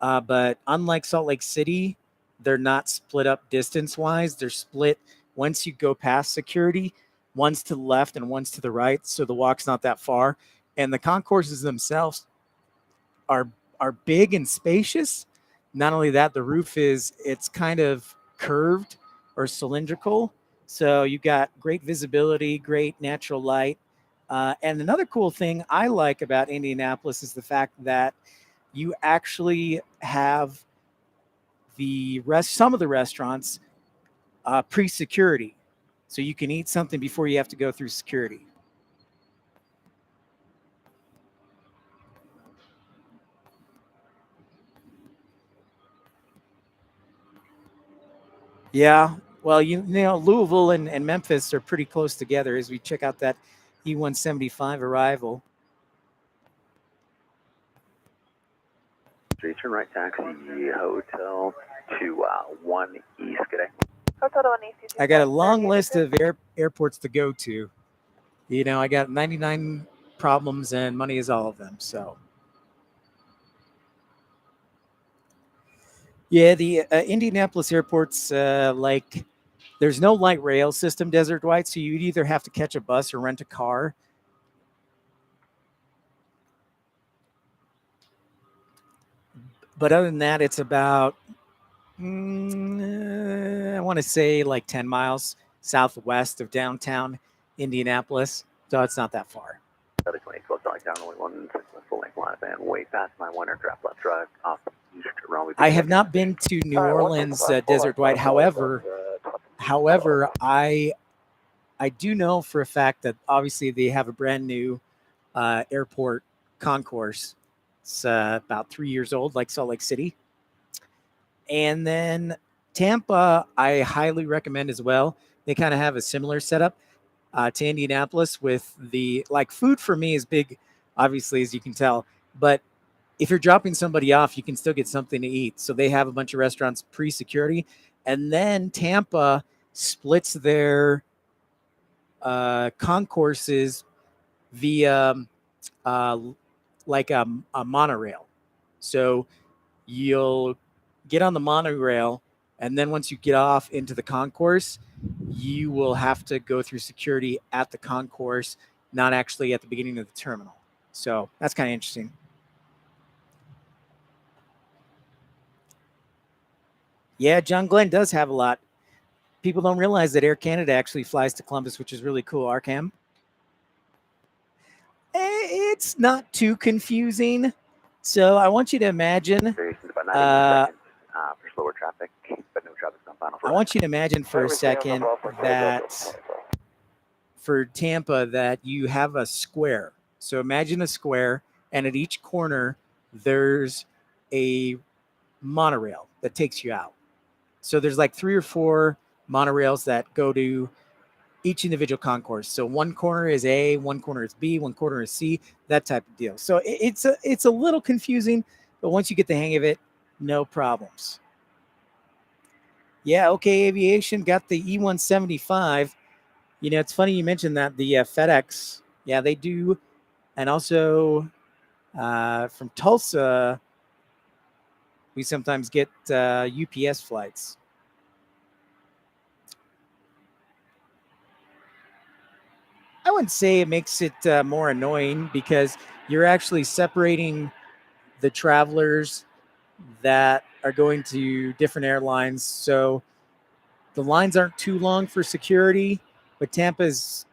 but unlike Salt Lake City, they're not split up distance-wise. They're split once you go past security. One's to the left and one's to the right, so the walk's not that far. And the concourses themselves are big and spacious. Not only that, the roof it's kind of curved or cylindrical, so you got great visibility, great natural light. And another cool thing I like about Indianapolis is the fact that you actually have some of the restaurants pre-security, so you can eat something before you have to go through security. Yeah, well, you know, Louisville and Memphis are pretty close together as we check out that E-175 arrival. Turn right taxi, hotel to 1 East. Good day. Hotel to 1 East. I got a long list of airports to go to. You know, I got 99 problems and money is all of them. So, yeah, the Indianapolis airport's there's no light rail system, Desert White, so you'd either have to catch a bus or rent a car. But other than that, it's about, I want to say like 10 miles southwest of downtown Indianapolis. So it's not that far. I have not been to New Orleans, Desert White. However, I do know for a fact that obviously they have a brand new airport concourse. It's about 3 years old, like Salt Lake City. And then Tampa, I highly recommend as well. They kind of have a similar setup to Indianapolis with food for me is big, obviously, as you can tell. But if you're dropping somebody off, you can still get something to eat. So they have a bunch of restaurants pre-security. And then Tampa splits their concourses via a monorail. So you'll get on the monorail, and then once you get off into the concourse, you will have to go through security at the concourse, not actually at the beginning of the terminal. So that's kind of interesting. Yeah, John Glenn does have a lot. People don't realize that Air Canada actually flies to Columbus, which is really cool. Arkham. It's not too confusing. So I want you to imagine adding a second for slower traffic, but no traffic on final. I want you to imagine for a second that for Tampa that you have a square. So imagine a square, and at each corner there's a monorail that takes you out. So there's like 3 or 4 monorails that go to each individual concourse. So one corner is A, one corner is B, one corner is C, that type of deal. So it's a little confusing, but once you get the hang of it, no problems. Yeah, okay, Aviation got the E175. You know, it's funny you mentioned that the FedEx, yeah, they do. And also from Tulsa, we sometimes get UPS flights. I wouldn't say it makes it more annoying because you're actually separating the travelers that are going to different airlines. So the lines aren't too long for security, but Tampa's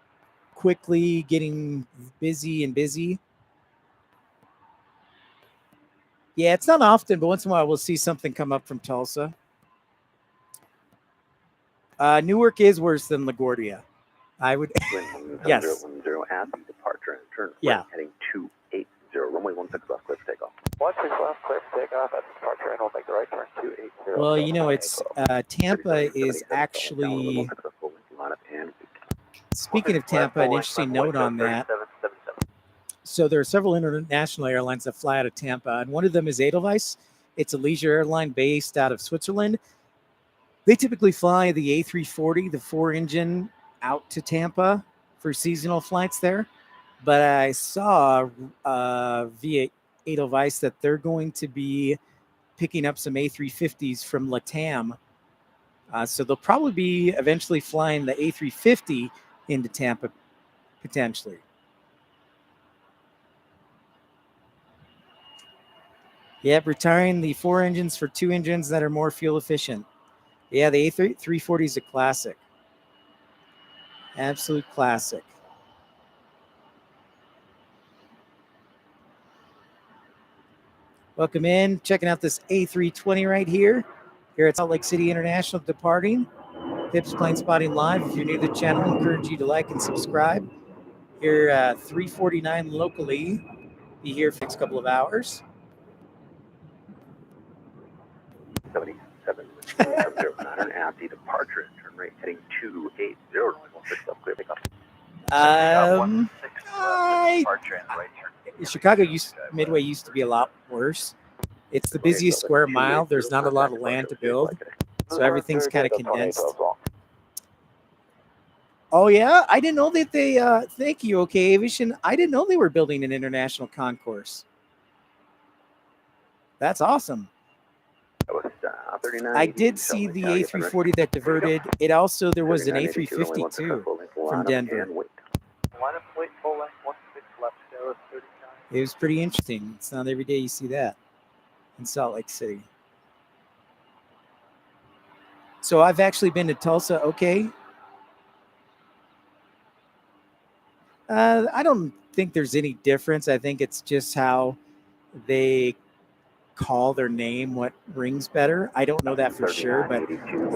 quickly getting busy and busy. Yeah, it's not often, but once in a while we'll see something come up from Tulsa. Newark is worse than LaGuardia. I would. Yes. 1010 at the departure and turn Yeah. right heading 280, runway 16 left, clear for takeoff. 16 left, clear for takeoff at the departure, and we'll make the right turn 280. Well, you know, it's Tampa is actually. Speaking of Tampa, an interesting note on that. So there are several international airlines that fly out of Tampa, and one of them is Edelweiss. It's a leisure airline based out of Switzerland. They typically fly the A340, the 4-engine, out to Tampa for seasonal flights there. But I saw via Edelweiss that they're going to be picking up some A350s from LATAM. So they'll probably be eventually flying the A350 into Tampa, potentially. Yep, retiring the 4 engines for 2 engines that are more fuel efficient. Yeah, the A340 is a classic. Absolute classic. Welcome in. Checking out this A320 right here at Salt Lake City International departing. Pips Planespotting Live. If you're new to the channel, I encourage you to like and subscribe. Here at 3:49 locally. Be here for the next couple of hours. 77 at the departure and turn right heading 280, runway 16 left, clear for takeoff. Chicago Midway used to be a lot worse. It's the busiest square mile. There's not a lot of land to build, so everything's kind of condensed. Oh yeah, I didn't know that they. Thank you, OK Aviation. I didn't know they were building an international concourse. That's awesome. I did see the A340 that diverted. It also there was an A350 too from Denver. It was pretty interesting. It's not every day you see that in Salt Lake City. So I've actually been to Tulsa. Okay. I don't think there's any difference. I think it's just how they call their name what rings better. I don't know that for sure, but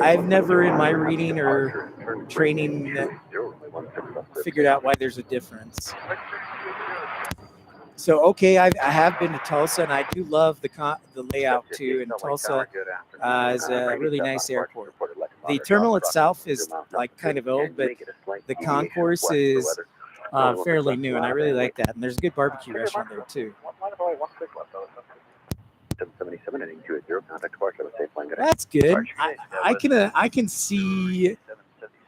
I've never in my reading or training figured out why there's a difference. So, okay, I have been to Tulsa, and I do love the layout too. And Tulsa is a really nice airport. The terminal itself is like kind of old, but the concourse is fairly new, and I really like that. And there's a good barbecue restaurant there too. 777 heading 280, contact departure, safe flying. That's good. I can see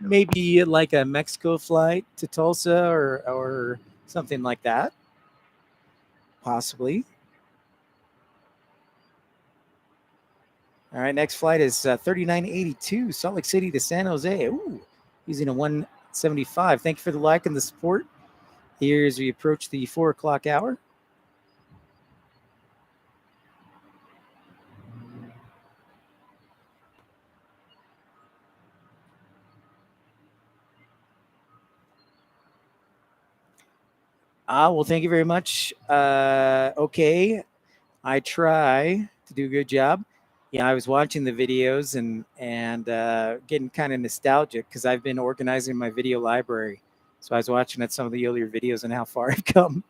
maybe like a Mexico flight to Tulsa or something like that. Possibly. All right, next flight is 3982, Salt Lake City to San Jose. Ooh, using a 175. Thank you for the like and the support. Here as we approach the 4 o'clock hour. Well, thank you very much. Okay, I try. to do a good job. Yeah, I was watching the videos and getting kind of nostalgic because I've been organizing my video library. So I was watching at some of the earlier videos and how far I've come.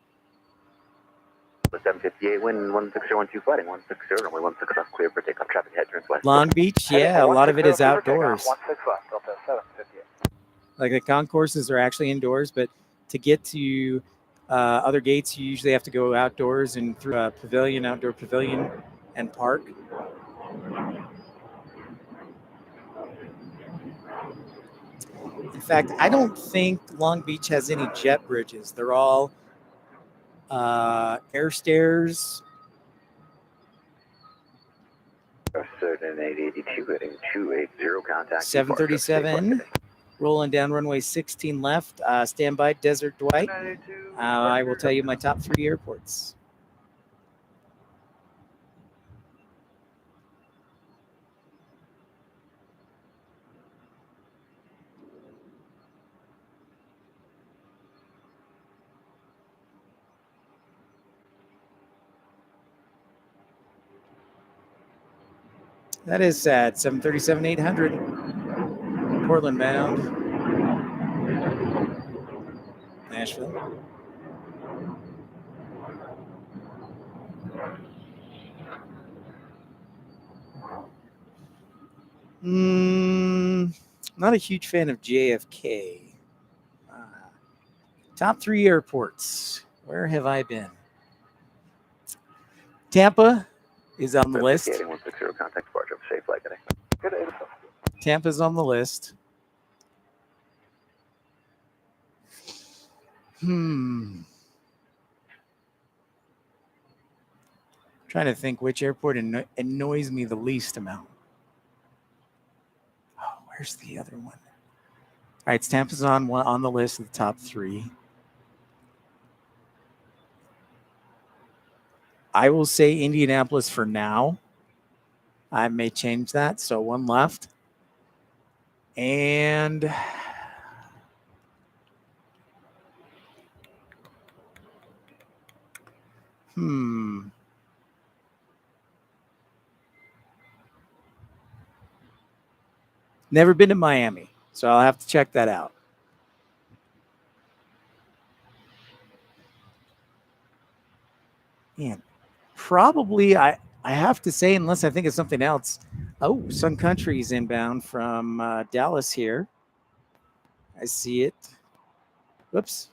758, wind 16012 flighting 160, runway 16 left, clear for takeoff, traffic head turns west. Long Beach, yeah, a lot of it is outdoors. 16 left, Delta 758. Like the concourses are actually indoors, but to get to other gates, you usually have to go outdoors and through a pavilion, outdoor pavilion, and park. In fact, I don't think Long Beach has any jet bridges. They're all air stairs. Certain 882, heading 280, contact. 737, rolling down runway 16 left. Stand by, Desert Dwight. I will tell you my top 3 airports. That is sad. 737-800. Portland bound. Nashville. Not a huge fan of JFK. Top 3 airports. Where have I been? Tampa is on the list. 160, contact departure, safe flight today. Tampa's on the list. Trying to think which airport annoys me the least amount. Oh, where's the other one? All right, Tampa's on the list of the top 3. I will say Indianapolis for now. I may change that. So 1 left. And never been to Miami, so I'll have to check that out. Man, probably I have to say, unless I think of something else. Oh, Sun Country's inbound from Dallas here. I see it. Whoops.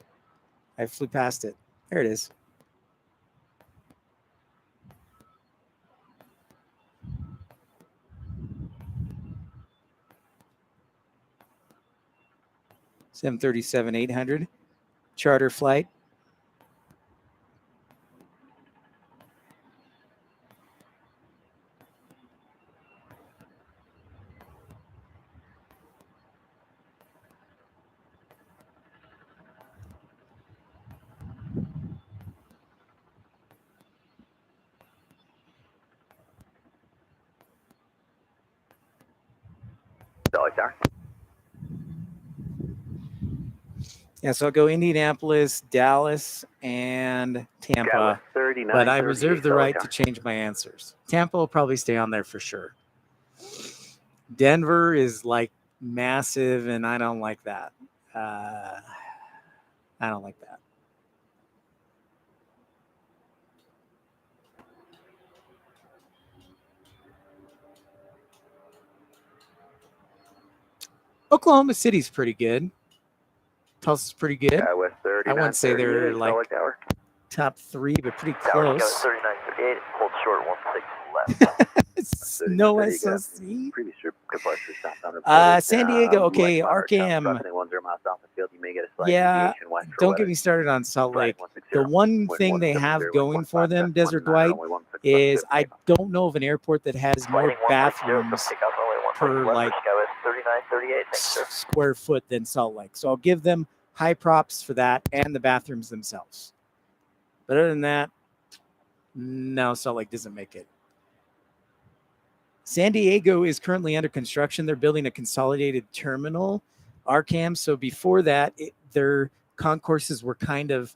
I flew past it. There it is. (737-800) charter flight. Yeah, so I'll go Indianapolis, Dallas, and Tampa. But I reserve the right to change my answers. Tampa will probably stay on there for sure. Denver is like massive, and I don't like that. I don't like that. Oklahoma City's pretty good. Tulsa's pretty good. West 30, I wouldn't say they're like top 3, but pretty close. 3938, hold short 16 left. No SLC. Previous departure stop San Diego, okay, Arkham. Yeah, don't get me started on Salt Lake. The one thing they have going for them, Desert Dwight, is I don't know of an airport that has more bathrooms per like square foot than Salt Lake. So I'll give them high props for that and the bathrooms themselves. But other than that, no, Salt Lake doesn't make it. San Diego is currently under construction. They're building a consolidated terminal, Arkham. So before that, their concourses were kind of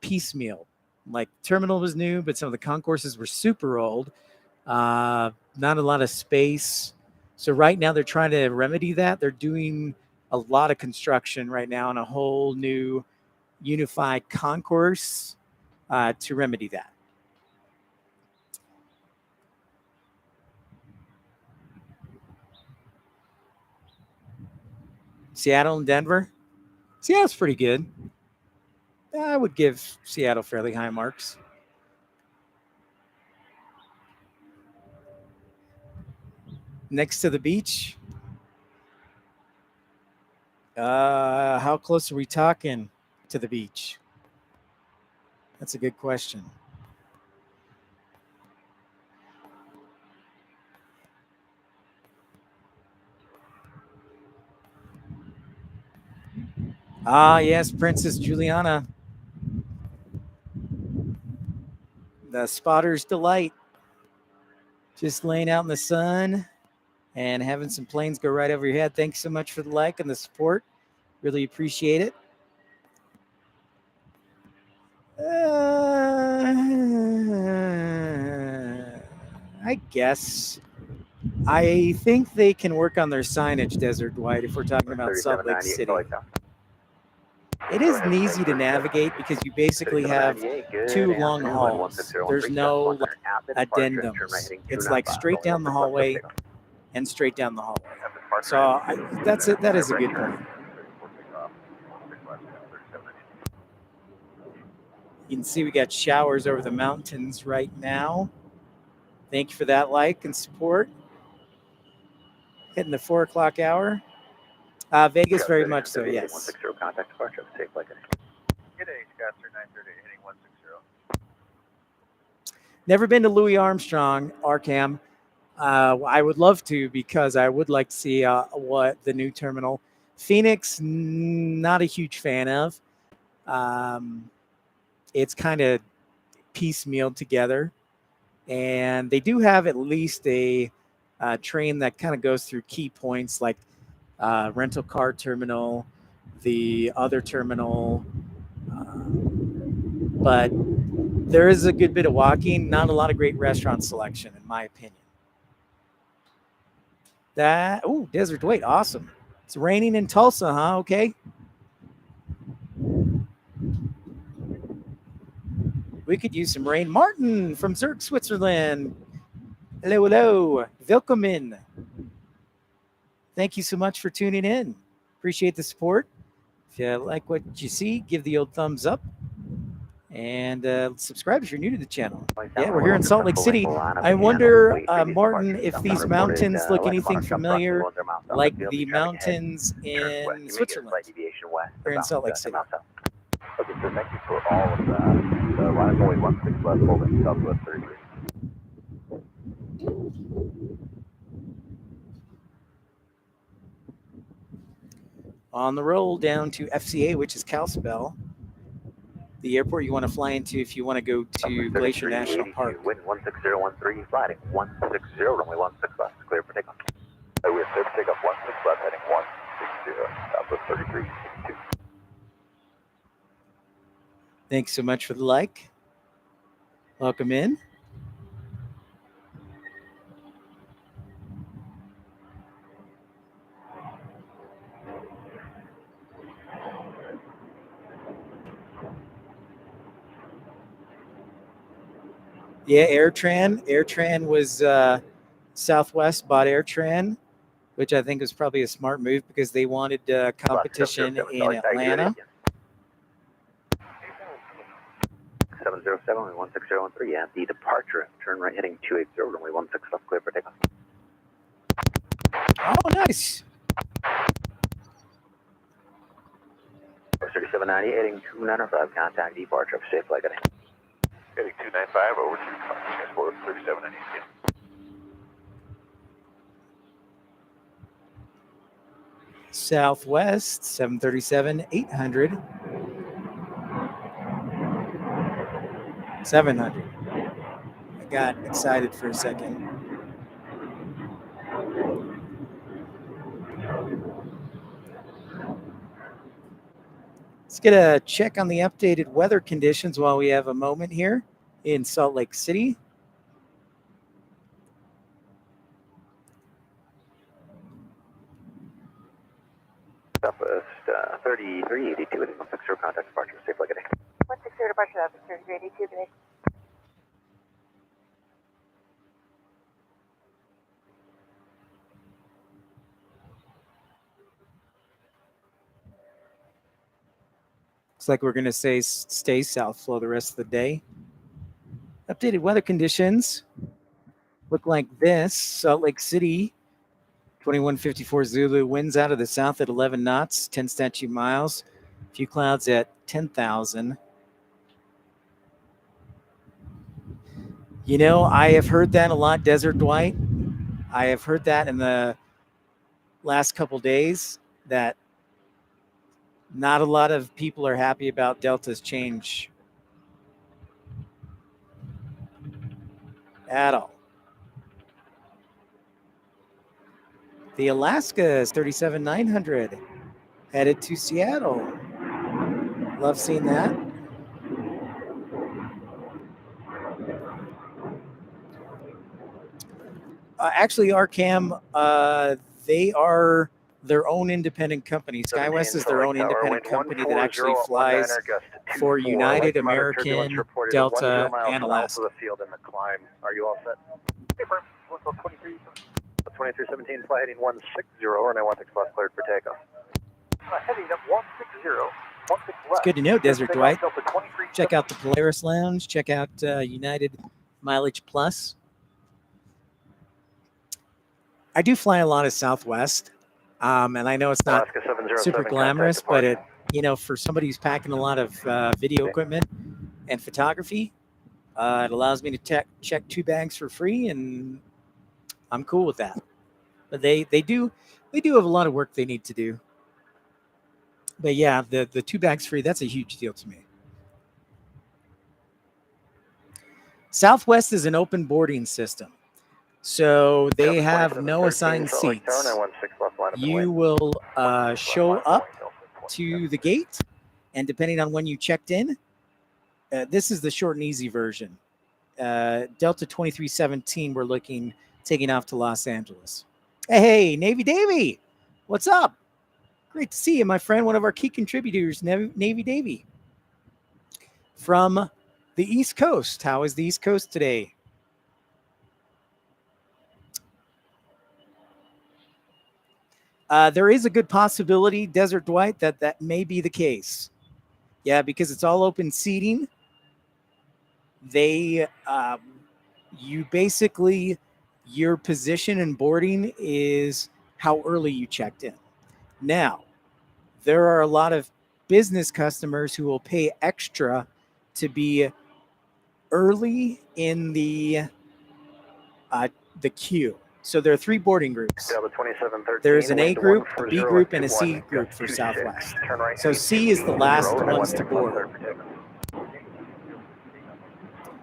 piecemeal. Like terminal was new, but some of the concourses were super old. Not a lot of space. So right now they're trying to remedy that. They're doing a lot of construction right now on a whole new unified concourse to remedy that. Seattle and Denver. Seattle's pretty good. I would give Seattle fairly high marks. Next to the beach. How close are we talking to the beach? That's a good question. Ah, yes, Princess Juliana. The spotter's delight. Just laying out in the sun and having some planes go right over your head. Thanks so much for the like and the support. Really appreciate it. I guess. I think they can work on their signage, Desert Dwight, if we're talking about Salt Lake City. It isn't easy to navigate because you basically have two long halls. There's no addendums. It's like straight down the hallway and straight down the hallway. So that's it. That is a good point. You can see we got showers over the mountains right now. Thank you for that like and support. Hitting the 4 o'clock hour. Vegas, very much so, yes. 160 contact departure. Safe flight. Get a Scoutster 930 hitting 160. Never been to Louis Armstrong, Arkham. I would love to because I would like to see what the new terminal. Phoenix, not a huge fan of. It's kind of piecemeal together. And they do have at least a train that kind of goes through key points like rental car terminal, the other terminal. But there is a good bit of walking, not a lot of great restaurant selection, in my opinion. Desert Wait, awesome. It's raining in Tulsa, huh? Okay. We could use some rain. Martin from Zurich, Switzerland. Hello, hello. Willkommen. Thank you so much for tuning in. Appreciate the support. If you like what you see, give the old thumbs up. And subscribe if you're new to the channel. Yeah, we're here in Salt Lake City. I wonder, Martin, if these mountains look anything familiar like the mountains in Switzerland here in Salt Lake City. Okay, so thank you for all of that. Line only 16 left, holding Southwest 33. On the roll down to FCA, which is Kalispell, the airport you want to fly into if you want to go to Glacier National Park. Wind 16013, sliding 160, runway 16 left, clear for takeoff. We have clear for takeoff 16 left, heading 160, Southwest 33. Thanks so much for the like. Welcome in. Yeah, AirTran. AirTran was Southwest bought AirTran, which I think was probably a smart move because they wanted competition in Atlanta. 707, 16013, yeah, the departure, turn right heading 280, runway 16 left, clear for takeoff. Oh, nice. 3790, heading 295, contact departure, safe flight. Heading 295 over to transport 3790. Southwest 737-800. 700. I got excited for a second. Let's get a check on the updated weather conditions while we have a moment here in Salt Lake City. Southwest 3382 with 160 contact departure. Safe flight. 160 departure, that was 3382, good day. Looks like we're going to stay south flow the rest of the day. Updated weather conditions look like this. Salt Lake City, 2154 Zulu, winds out of the south at 11 knots, 10 statute miles. A few clouds at 10,000. You know, I have heard that a lot, Desert Dwight. I have heard that in the last couple days, that not a lot of people are happy about Delta's change at all. The Alaska is 37,900, headed to Seattle. Love seeing that. Actually, RCAM, they are their own independent company. SkyWest is their own independent company that actually flies for United, American, Delta, and Alaska. The field in the climb. Are you all set? 2317, fly heading 160, runway 16 left, cleared for takeoff. Heading up 160, 16 left. It's good to know, Desert Dwight. Check out the Polaris Lounge. Check out United Mileage Plus. I do fly a lot of Southwest, and I know it's not super glamorous, but it, you know, for somebody who's packing a lot of video equipment and photography, it allows me to check 2 bags for free, and I'm cool with that. But they do have a lot of work they need to do. But yeah, the 2 bags free, that's a huge deal to me. Southwest is an open boarding system. So they have no assigned seats. You will show up to the gate, and depending on when you checked in, this is the short and easy version. Delta 2317, we're taking off to Los Angeles. Hey, Navy Davy, what's up? Great to see you, my friend. One of our key contributors, Navy Davy, from the East Coast. How is the East Coast today? There is a good possibility, Desert Dwight, that may be the case. Yeah, because it's all open seating. You basically, your position in boarding is how early you checked in. Now, there are a lot of business customers who will pay extra to be early in the queue. So there are 3 boarding groups. There's an A group, a B group, and a C group for Southwest. So C is the last ones to board.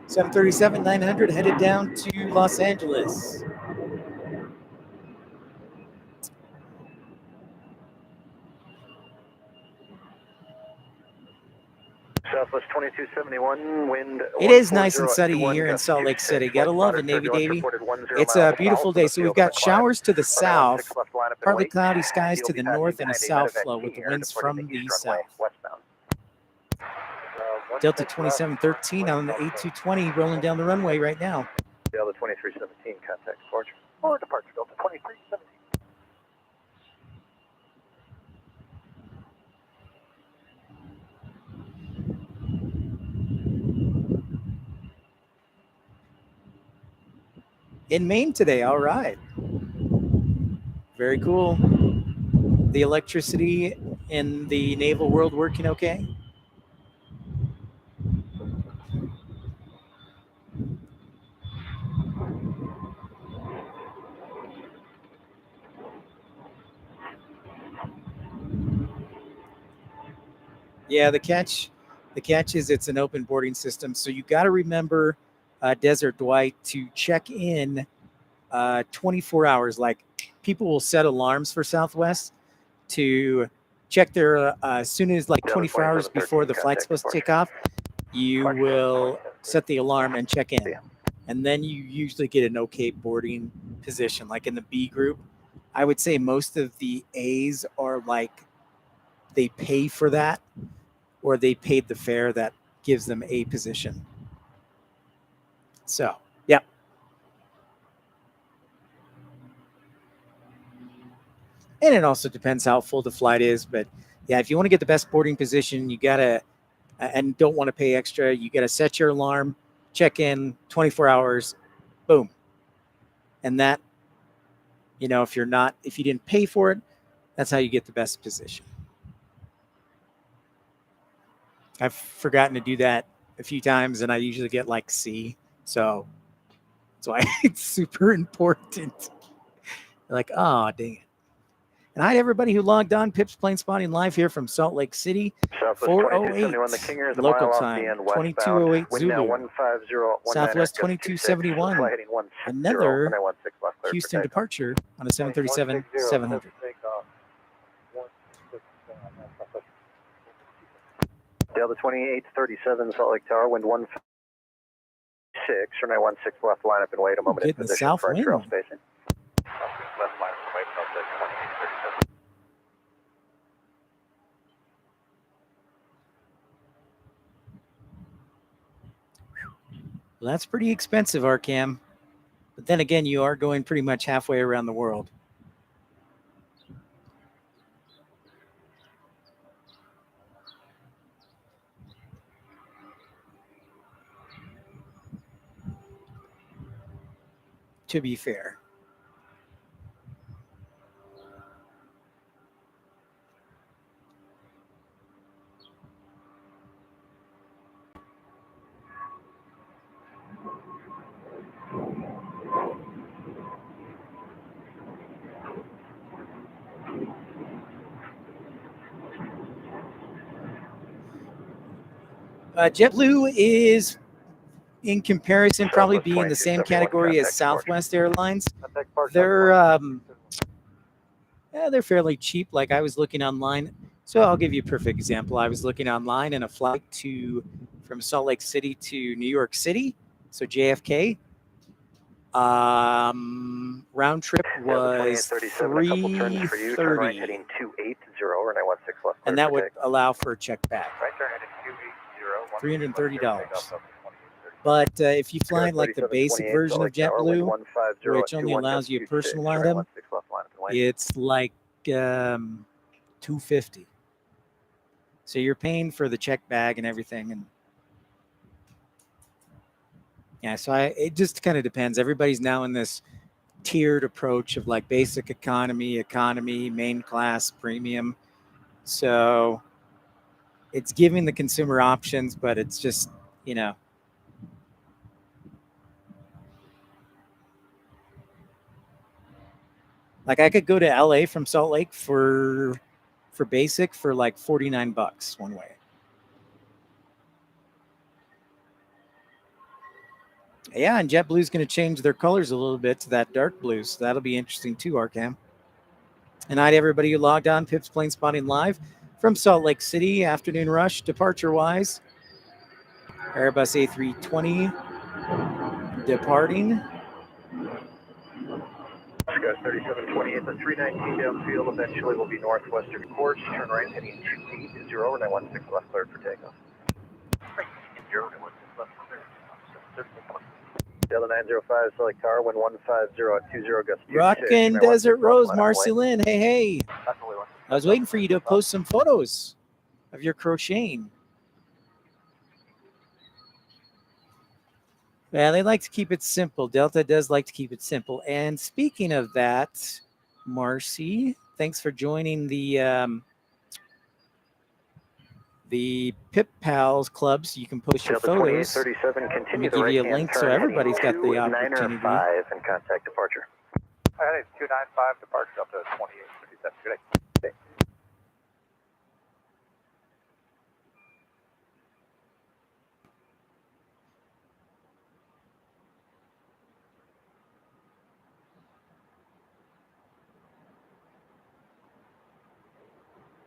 737-900 headed down to Los Angeles. Southwest 2271, wind. It is nice and sunny here in Salt Lake City. Gotta love it, Navy Davy. It's a beautiful day. So we've got showers to the south, partly cloudy skies to the north, and a south flow with the winds from the south. Delta 2713 on the 8220 rolling down the runway right now. Delta 2317, contact departure. Or departure, Delta 2317. In Maine today, all right. Very cool. The electricity in the naval world working okay? Yeah, the catch is it's an open boarding system. So you got to remember, Desert Dwight, to check in 24 hours. Like, people will set alarms for Southwest to check their as soon as like 24 hours before the flight's supposed to take off, you will set the alarm and check in. And then you usually get an okay boarding position. Like in the B group, I would say most of the A's are like they pay for that, or they paid the fare that gives them a position. So, yeah. And it also depends how full the flight is. But yeah, if you want to get the best boarding position, you got to, and don't want to pay extra, you got to set your alarm, check in 24 hours, boom. And that, you know, if you didn't pay for it, that's how you get the best position. I've forgotten to do that a few times, and I usually get like C. So that's why it's super important. Like, oh, dang it. And hi to everybody who logged on. Pip's Plane Spotting live here from Salt Lake City. Southwest 2271, the Kinger is a local mile time. off the end, 2208 wind now Zulu. 150, Southwest 2271. heading 160, Another 1916 left, clear Houston for takeoff. departure on a 737-700. Delta 2837, Salt Lake Tower, wind 156, runway 16 left, line up and wait a moment in Getting the position south for wind. trail spacing. Left line up and wait, Delta 2837. Well, that's pretty expensive, RCAM. But then again, you are going pretty much halfway around the world. To be fair. JetBlue is, in comparison, probably be in the same category as Southwest Airlines. They're fairly cheap. Like I was looking online. So I'll give you a perfect example. I was looking online, and a flight from Salt Lake City to New York City, so JFK, round trip was $330, heading 280, runway 16 left, and that would allow for a check bag. Right turn heading 280, $330. But if you fly like the basic version of JetBlue, which only allows you a personal item, it's like $250. So you're paying for the check bag and everything, and yeah. So it just kind of depends. Everybody's now in this tiered approach of like basic economy, main class, premium. So it's giving the consumer options, but it's just, you know. Like I could go to LA from Salt Lake for basic for like $49 one way. Yeah, and JetBlue's going to change their colors a little bit to that dark blue, so that'll be interesting too, RCAM. And hi to everybody who logged on. Pip's Plane Spotting live from Salt Lake City, afternoon rush, departure-wise. Airbus A320 departing. Oscar 3728, the 319 downfield eventually will be northwestern course. Turn right heading 280, runway 16 left, cleared for takeoff. Right, 0, runway 16 left, cleared. Delta 905, Salt Tower, wind 150 at 20, gust 26. Rockin' Desert Rose, Marcy Lynn. Hey, hey. I was waiting for you to post some photos of your crocheting. Yeah, they like to keep it simple. Delta does like to keep it simple. And speaking of that, Marcy, thanks for joining the Pip Pals Club, so you can post your photos. Let me give you a link so everybody's got the opportunity. And contact departure. All right, 295 departure up to 2837. Good day.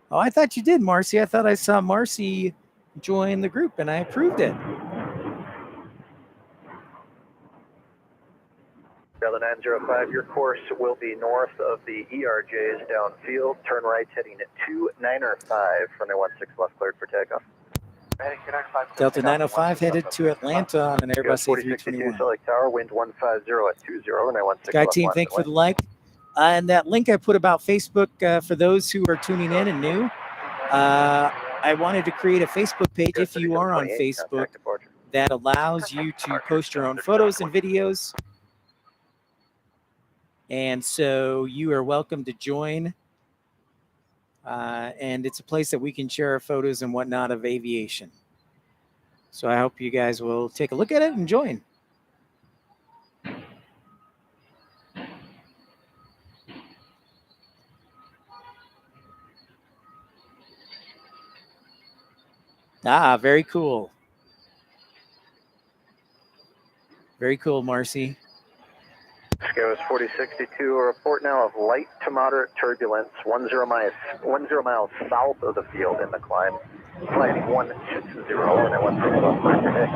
Oh, I thought you did, Marcy. I thought I saw Marcy join the group, and I approved it. Delta 905, your course will be north of the ERJs downfield. Turn right heading at 295, runway 16 left cleared for takeoff. Delta 905 headed to Atlanta on an Airbus 4062 A321. Salt Lake Tower, wind 150 at 20, runway 16 Sky left team, line thank you for away. the like. And that link I put about Facebook for those who are tuning in and new. I wanted to create a Facebook page if you are on 28, Facebook contact departure. that allows you to post your own photos and videos. And so you are welcome to join. And it's a place that we can share our photos and whatnot of aviation. So I hope you guys will take a look at it and join. Ah, very cool. Very cool, Marcy. Scout 4062, a report now of light to moderate turbulence, 10 miles south of the field in the climb. Flight 160, and I want to left line for day.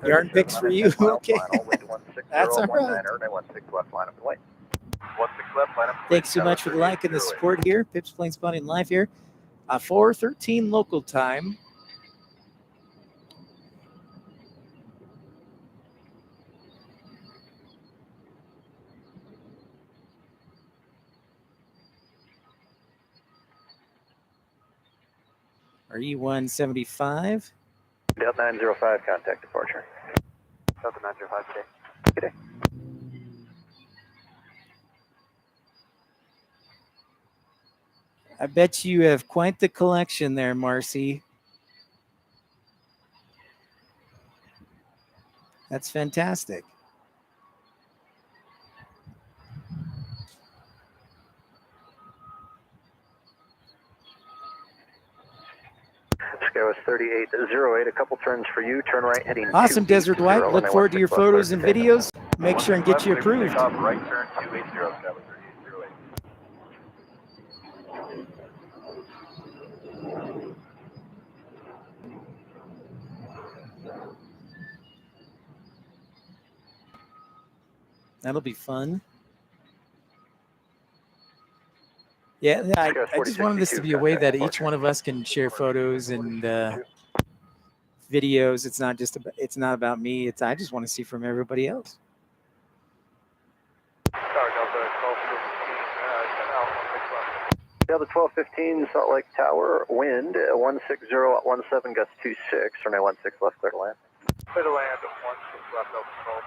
Yarn picks for you. Okay. That's all right. Thanks so much for the like and the support here. Pips Planespotting live here. 4:13 local time. RE 175. Delta 905, contact departure. Delta 905 today. Good day. I bet you have quite the collection there, Marcy. That's fantastic. Scout 3808, a couple turns for you. Turn right heading Awesome, 280, Desert White. Look runway forward to your 16 left photos cleared and for takeoff. videos. Make sure and get you approved. Right turn 280, Scout 3808. That'll be fun. Yeah, I just wanted this to be a way that each one of us can share photos and videos. It's not about me. I just want to see from everybody else. Delta 1215, Salt Lake Tower, wind 160 at 17, gust 26, runway 16 left clear to land. Clear to land, 16 left open control.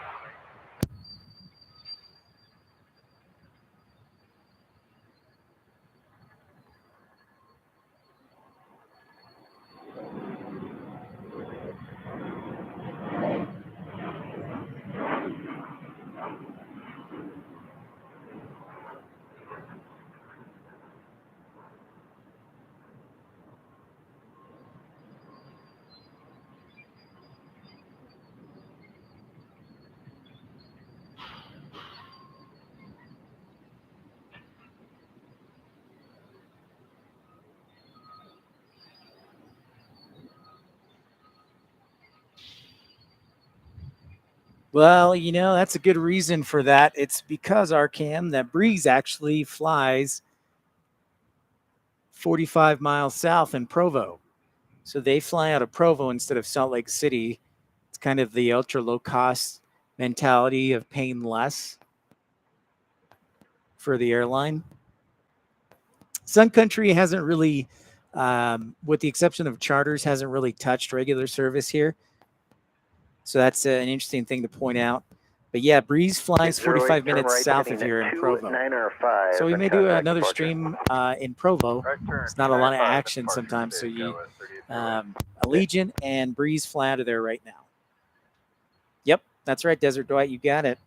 Well, that's a good reason for that. It's because RCAM, that Breeze actually flies 45 miles south in Provo. So they fly out of Provo instead of Salt Lake City. It's kind of the ultra low cost mentality of paying less for the airline. Sun Country hasn't really, with the exception of charters, hasn't really touched regular service here. So that's an interesting thing to point out. But yeah, Breeze flies 45 minutes south of here in Provo. So we may do another stream in Provo. It's not a lot of action sometimes. So Allegiant and Breeze fly out of there right now. Yep, that's right, Desert Dwight. You got it.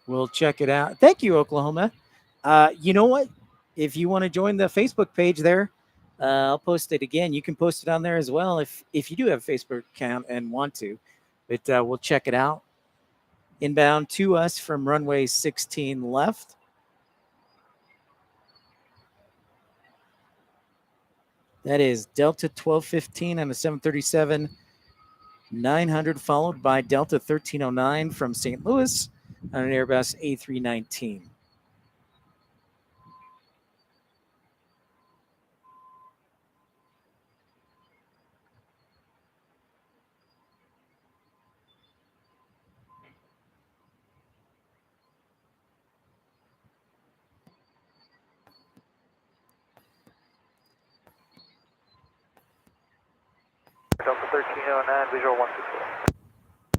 We'll check it out. Thank you, Oklahoma. You know what? If you want to join the Facebook page there, I'll post it again. You can post it on there as well if you do have a Facebook account and want to. But we'll check it out. Inbound to us from runway 16 left. That is Delta 1215 on a 737 900, followed by Delta 1309 from St. Louis on an Airbus A319. Delta 1309, visual 164.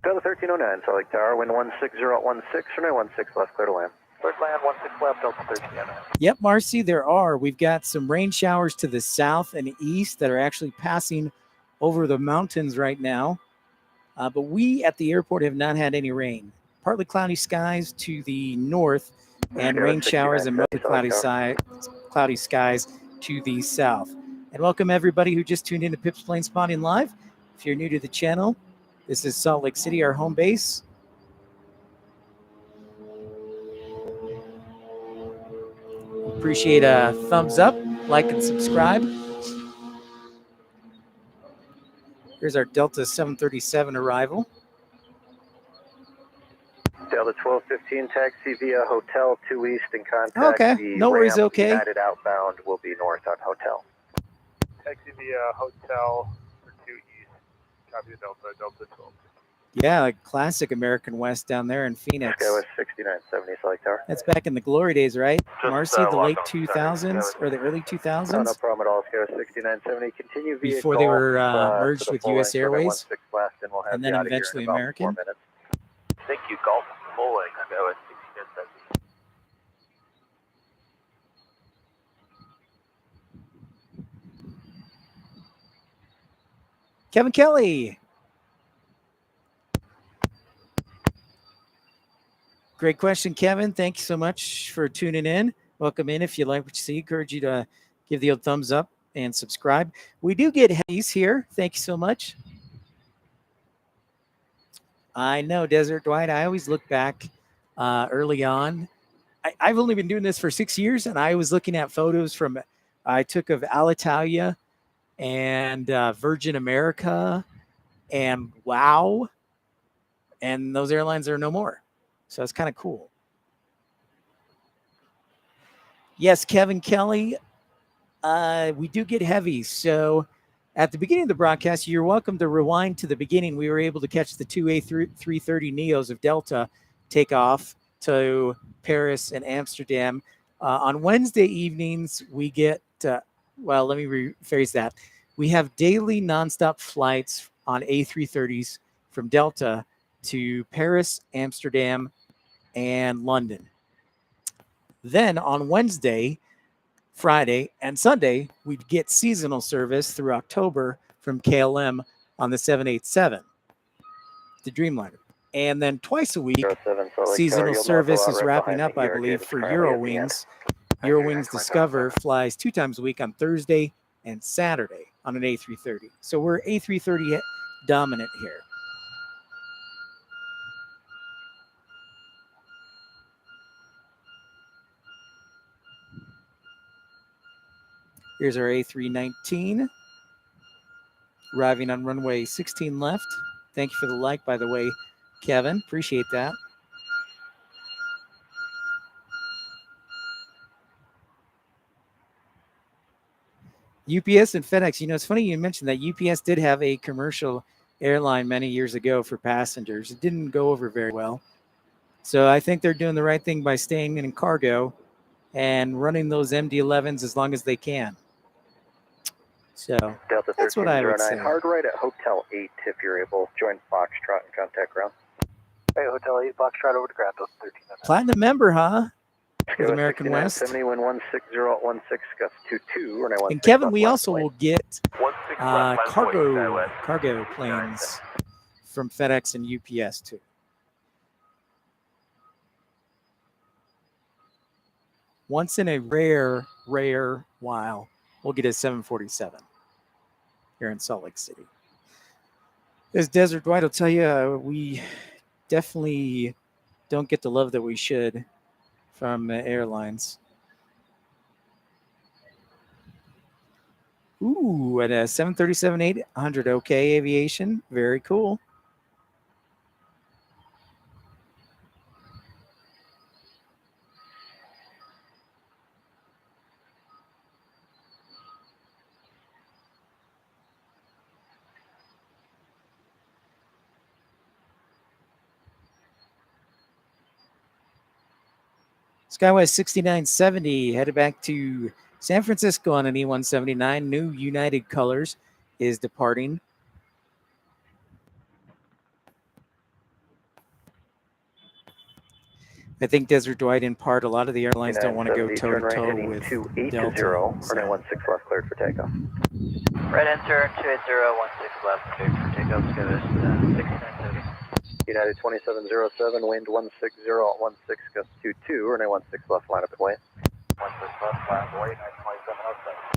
Delta 1309, Salt Lake Tower, wind 160 at 16, runway 16 left, clear to land. Clear to land, 16 left, Delta 1309. Yep, Marcy, there are. We've got some rain showers to the south and east that are actually passing over the mountains right now. But we at the airport have not had any rain. Partly cloudy skies to the north and rain showers and mostly cloudy skies to the south. And welcome everybody who just tuned in to Pips Planespotting Live. If you're new to the channel, this is Salt Lake City, our home base. Appreciate a thumbs up, like, and subscribe. Here's our Delta 737 arrival. Delta 1215, taxi via Hotel 2 East and contact Okay, the no worries, ramp. okay. United outbound will be north on Hotel. Taxi via Hotel for 2 East. Copy the Delta 12. Yeah, like classic American West down there in Phoenix. Skywest 6970, Salt Lake Tower. That's back in the glory days, right? Just, Marcy, the late walk on, 2000s or the early 2000s? No problem at all. Skywest 6970. Continue via Before they were Gulf, merged to the with full US length, runway Airways, 16 left, and we'll have and then you out of here in eventually about American. 4 minutes. Thank you, Gulf. Full length, Skywest 6970. Kevin Kelly. Great question, Kevin. Thank you so much for tuning in. Welcome in. If you like what you see, encourage you to give the old thumbs up and subscribe. We do get heavies here. Thank you so much. I know, Desert Dwight. I always look back early on. I've only been doing this for 6 years, and I was looking at photos I took of Alitalia and Virgin America and WOW, and those airlines are no more. So that's kind of cool. Yes, Kevin Kelly, we do get heavy. So at the beginning of the broadcast, you're welcome to rewind to the beginning. We were able to catch the two A330 Neos of Delta take off to Paris and Amsterdam. On Wednesday evenings, we get, well, let me rephrase that. We have daily nonstop flights on A330s from Delta to Paris, Amsterdam, and London. Then on Wednesday, Friday, and Sunday, we'd get seasonal service through October from KLM on the 787, the Dreamliner. And then twice a week, seasonal service is wrapping up, I believe, for Eurowings. Eurowings Discover flies 2 times a week on Thursday and Saturday on an A330. So we're A330 dominant here. Here's our A319 arriving on runway 16 left. Thank you for the like, by the way, Kevin. Appreciate that. UPS and FedEx. You know, it's funny you mentioned that UPS did have a commercial airline many years ago for passengers. It didn't go over very well. So I think they're doing the right thing by staying in cargo and running those MD-11s as long as they can. So Delta that's what I would say. Hard right at Hotel 8 if you're able. Join Foxtrot and contact ground. Hey, Hotel 8, Foxtrot over to ground. 13. Platinum member, huh? With American West. 70, wind 160 at 16, gusts 22, runway 16. And Kevin, we also will get cargo planes from FedEx and UPS too. Once in a rare while, we'll get a 747 here in Salt Lake City. As Desert Dwight will tell you, we definitely don't get the love that we should from airlines. Ooh, at a 737-800, okay, Aviation, very cool. Skywest 6970 headed back to San Francisco on an E179. New United Colors is departing. I think Desert Dwight, in part, a lot of the airlines don't want to go toe-to-toe with Delta. Runway 16 left, cleared for takeoff. Right enter, 280, 16 left, cleared for takeoff, Skywest 6970. United 2707, wind 160 at 16, gust 22, runway 16 left, line up and wait. 16 left, line away, 92707.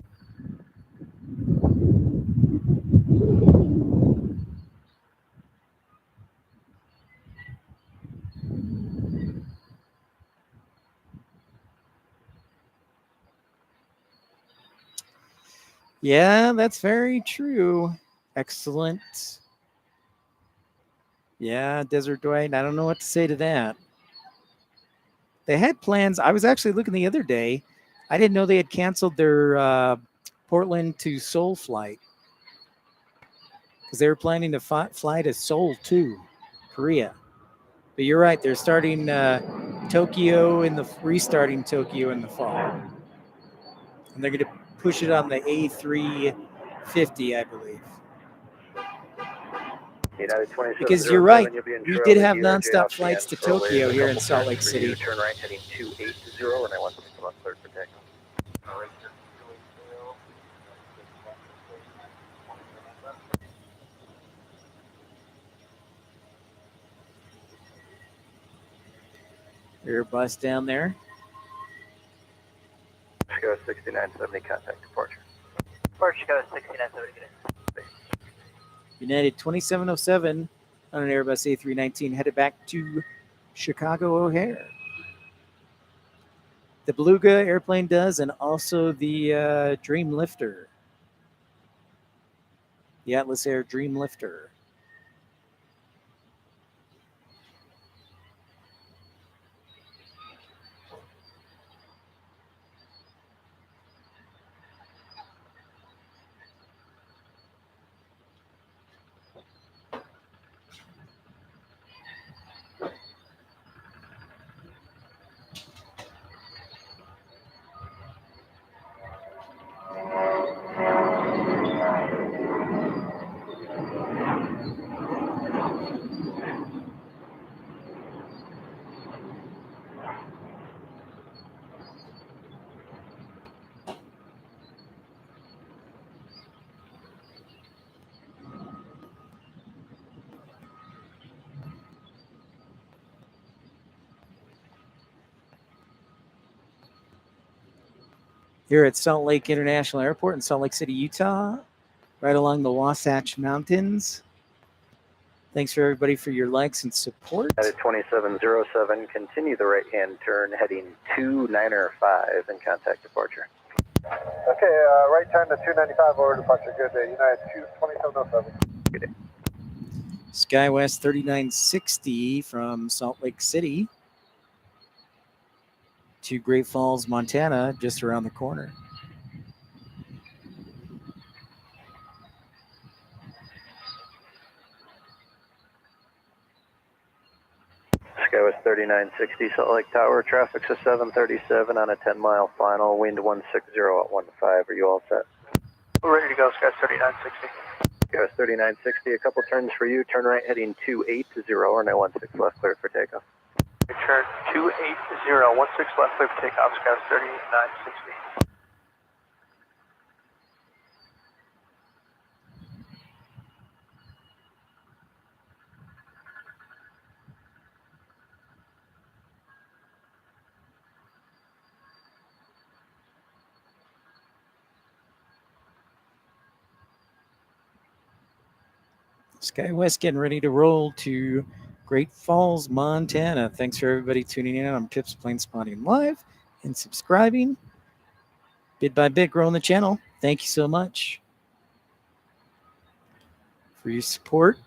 Yeah, that's very true. Excellent. Yeah, Desert Dwight, I don't know what to say to that. They had plans. I was actually looking the other day. I didn't know they had canceled their Portland to Seoul flight because they were planning to fly to Seoul too, Korea. But you're right. They're starting restarting Tokyo in the fall, and they're going to push it on the A350, I believe. United Because you're right, 2707, you'll be in we Trail did with have you, nonstop JF flights to scans for Tokyo a here in couple Salt Lake turns for City. you. Turn right heading 280, runway 16 left, cleared for takeoff. Airbus down there. Chicago 6970, contact departure. Departure, Skywest 6970, get in. United 2707 on an Airbus A319 headed back to Chicago O'Hare. The Beluga airplane does, and also the Dream Lifter. The Atlas Air Dream Lifter. Here at Salt Lake International Airport in Salt Lake City, Utah, right along the Wasatch Mountains. Thanks for everybody for your likes and support. United 2707, continue the right-hand turn heading 295 and contact departure. Okay, right turn to 295 over departure. Good day. United 2707. Good day. Skywest 3960 from Salt Lake City to Great Falls, Montana, just around the corner. Skywest 3960, Salt Lake Tower, traffic's a 737 on a 10-mile final, wind 160 at 15. Are you all set? We're ready to go, Skywest 3960. Skywest 3960, a couple turns for you, turn right heading 280, runway 16 left, clear for takeoff. Turn 280, 16 left, clear for takeoff, Skywest 3960. Skywest getting ready to roll to Great Falls, Montana. Thanks for everybody tuning in on Pip's Planespotting Live and subscribing. Bit by bit, growing the channel. Thank you so much for your support.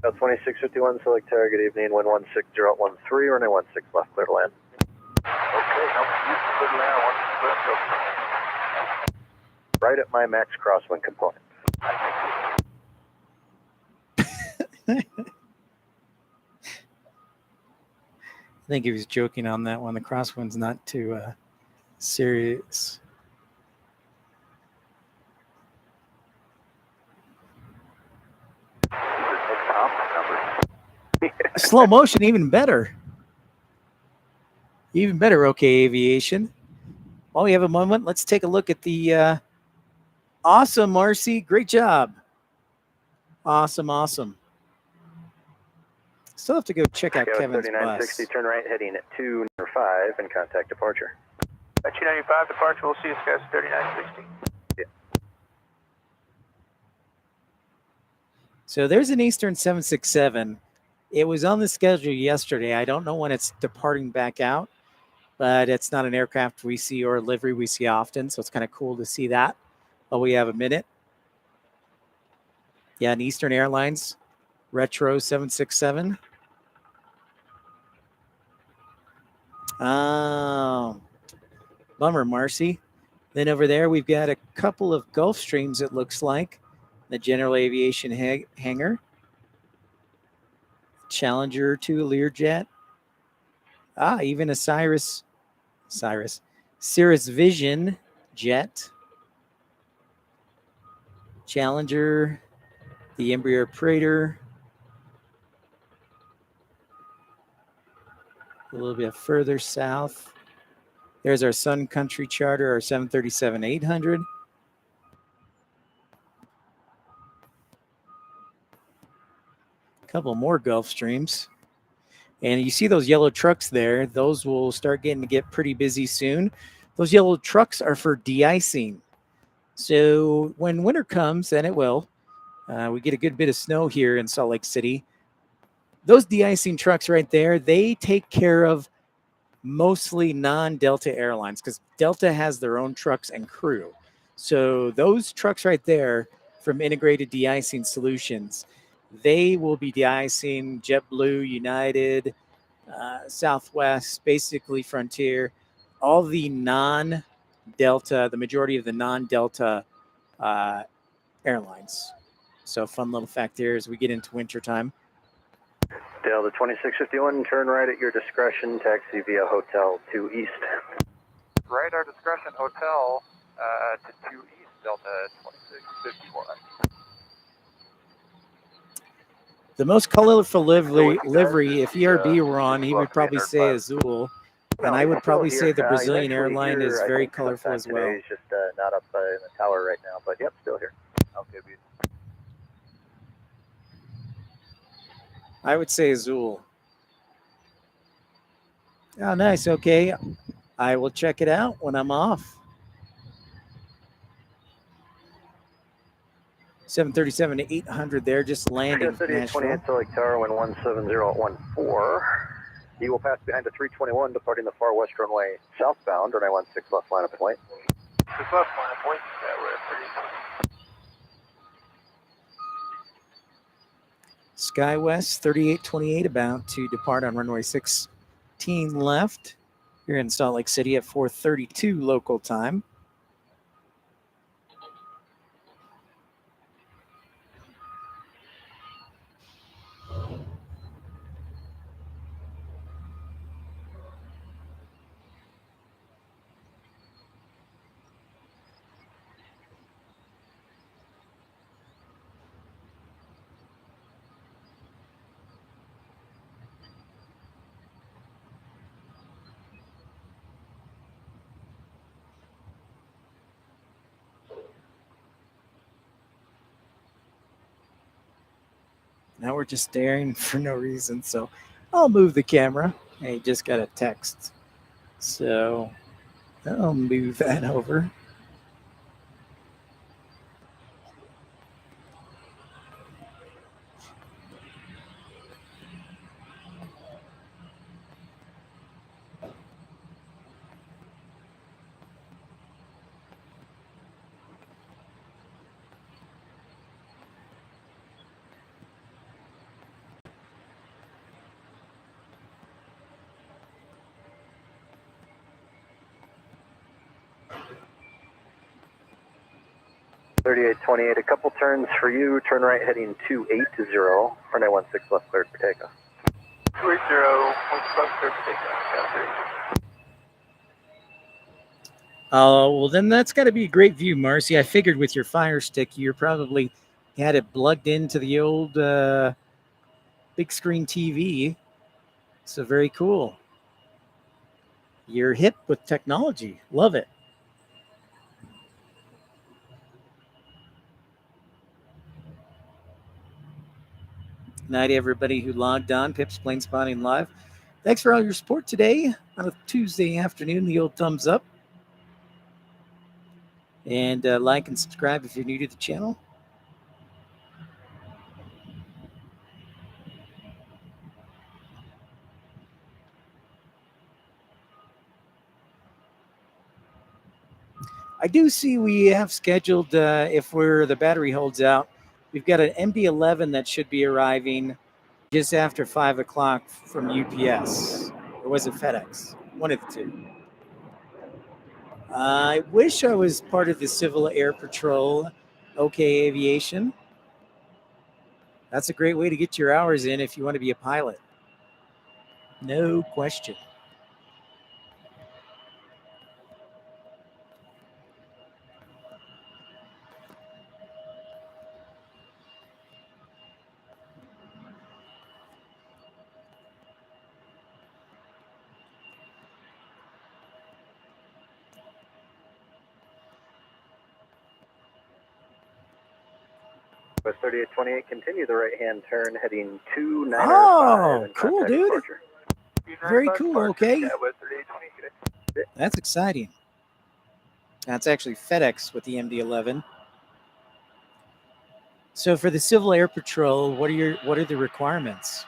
Now 2651, select target, evening, wind 16013, runway 16 left, clear to land. Okay, now clear to land, 16 left, right at my max crosswind component. I think he was joking on that one. The crosswind's not too serious. Slow motion, even better. Even better, okay, Aviation. While we have a moment, let's take a look at the awesome, Marcy. Great job. Awesome, awesome. Still have to go check out Kevin's 3960, bus. turn right, heading at 295 and contact departure. At 295 departure, we'll see you guys 3960. So there's an Eastern 767. It was on the schedule yesterday. I don't know when it's departing back out, but it's not an aircraft we see or a livery we see often. So it's kind of cool to see that while we have a minute. Yeah, an Eastern Airlines Retro 767. Oh, bummer, Marcy. Then over there, we've got a couple of Gulfstreams, it looks like. The General Aviation hangar. Challenger 2 Learjet. Even a Cirrus Vision jet. Challenger, the Embraer Praetor. A little bit further south. There's our Sun Country charter, our 737-800. A couple more Gulfstreams. And you see those yellow trucks there. Those will start getting to get pretty busy soon. Those yellow trucks are for de-icing. So when winter comes, and it will, we get a good bit of snow here in Salt Lake City. Those de-icing trucks right there, they take care of mostly non-Delta airlines because Delta has their own trucks and crew. So those trucks right there from Integrated De-icing Solutions, they will be de-icing JetBlue, United, Southwest, basically Frontier, all the non-Delta, the majority of the non-Delta airlines. So fun little fact there as we get into wintertime. Delta 2651, turn right at your discretion, taxi via Hotel 2 East. Right, our discretion, hotel to 2 East, Delta 2651. The most colorful livery, if ERB were on, he would probably say Azul. And I would probably say the Brazilian airline is very colorful as well. He's just not up in the tower right now, but yep, still here. Okay, beautiful. I would say Azul. Oh, nice. Okay. I will check it out when I'm off. 737 to 800 there, just landing from 3828 Nashville. Salt Lake Tower, wind 170 at 14. You will pass behind the 321, departing the far west runway southbound, runway 16 left line of point. 6 left line of point, we're at 3828. SkyWest 3828 about to depart on runway 16 left. Here in Salt Lake City at 4:32 local time. Now we're just staring for no reason, so I'll move the camera. I just got a text, so I'll move that over. Thirty-eight 28, a couple turns for you, turn right heading 280, runway 16 left cleared for takeoff. 280, 16 left cleared for takeoff. Oh, well, then that's got to be a great view, Marcy. I figured with your Fire Stick, you probably had it plugged into the old big screen TV. So very cool. You're hip with technology. Love it. Night, everybody who logged on. Pip's Plane Spotting Live. Thanks for all your support today on a Tuesday afternoon. The old thumbs up. And like and subscribe if you're new to the channel. I do see we have scheduled, if the battery holds out, we've got an MD-11 that should be arriving just after 5 o'clock from UPS. Or was it FedEx? One of the two. I wish I was part of the Civil Air Patrol, OK Aviation. That's a great way to get your hours in if you want to be a pilot. No question. With 3828, continue the right-hand turn heading 295. Oh, and cool, contact dude. departure. Very cool, okay. Yeah, with 3828. That's exciting. That's actually FedEx with the MD-11. So for the Civil Air Patrol, what are the requirements?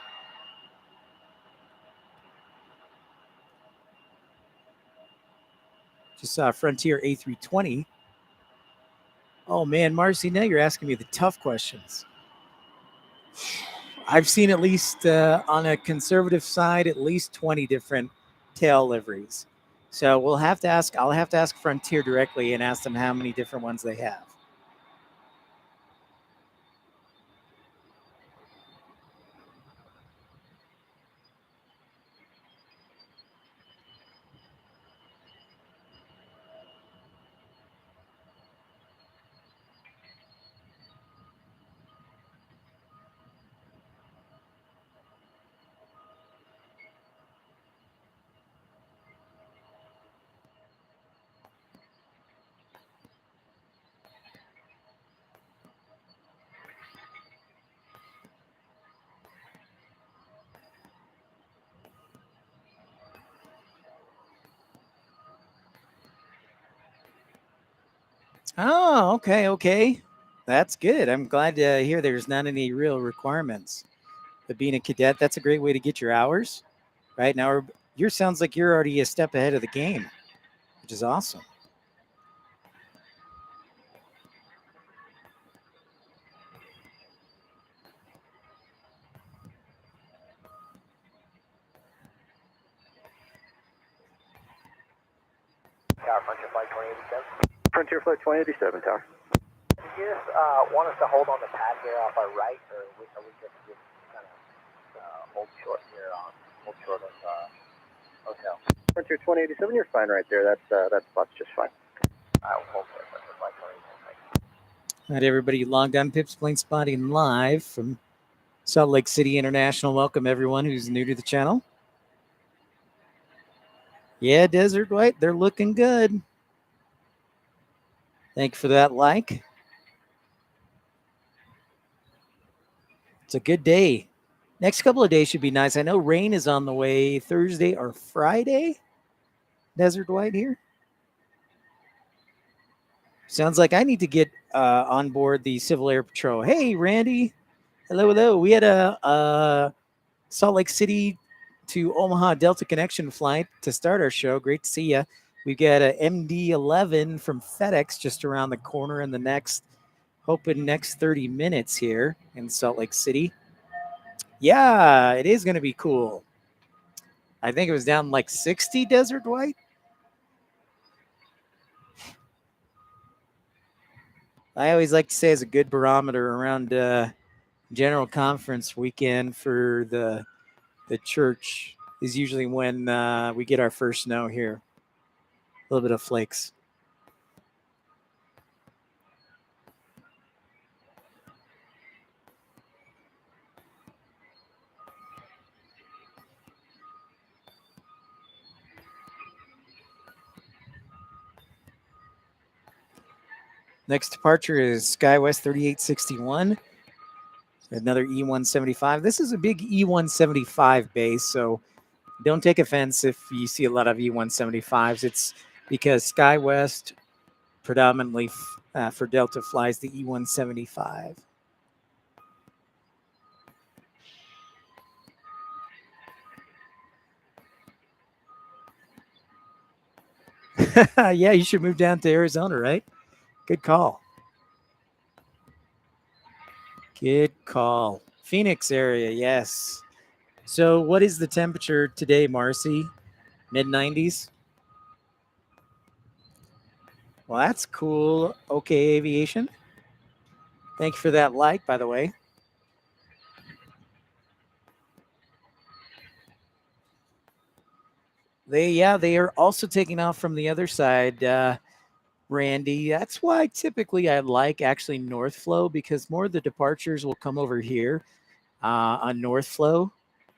Just saw a Frontier A320. Oh man, Marcy, now you're asking me the tough questions. I've seen at least on a conservative side, at least 20 different tail liveries. So I'll have to ask Frontier directly and ask them how many different ones they have. Oh, okay. That's good. I'm glad to hear there's not any real requirements. But being a cadet, that's a great way to get your hours. Right now, yours sounds like you're already a step ahead of the game, which is awesome. Tower, Frontier Flight 2087. Frontier Flight 2087, Tower. Do you just want us to hold on the pad here off our right, or are we just kind of hold short here hold short of hotel? Frontier 2087, you're fine right there. That spot's just fine. I will hold there, Frontier Flight 2087. All right, everybody, logged on Pips Plane Spotting live from Salt Lake City International. Welcome everyone who's new to the channel. Yeah, Desert White, they're looking good. Thank you for that like. It's a good day. Next couple of days should be nice. I know rain is on the way Thursday or Friday. Desert White here. Sounds like I need to get on board the Civil Air Patrol. Hey, Randy. Hello, hello. We had a Salt Lake City to Omaha Delta Connection flight to start our show. Great to see you. We got a MD-11 from FedEx just around the corner in the next 30 minutes here in Salt Lake City. Yeah, it is going to be cool. I think it was down like 60, Desert White. I always like to say it's a good barometer around General Conference weekend for the church is usually when we get our first snow here. A little bit of flakes. Next departure is SkyWest 3861. Another E175. This is a big E175 base, so don't take offense if you see a lot of E175s. It's because SkyWest predominantly for Delta flies the E175. Yeah, you should move down to Arizona, right? Good call. Good call. Phoenix area, yes. So what is the temperature today, Marcy? Mid-90s? Well, that's cool. Okay, Aviation. Thank you for that like, by the way. They are also taking off from the other side, Randy. That's why typically I like actually North Flow, because more of the departures will come over here on North Flow.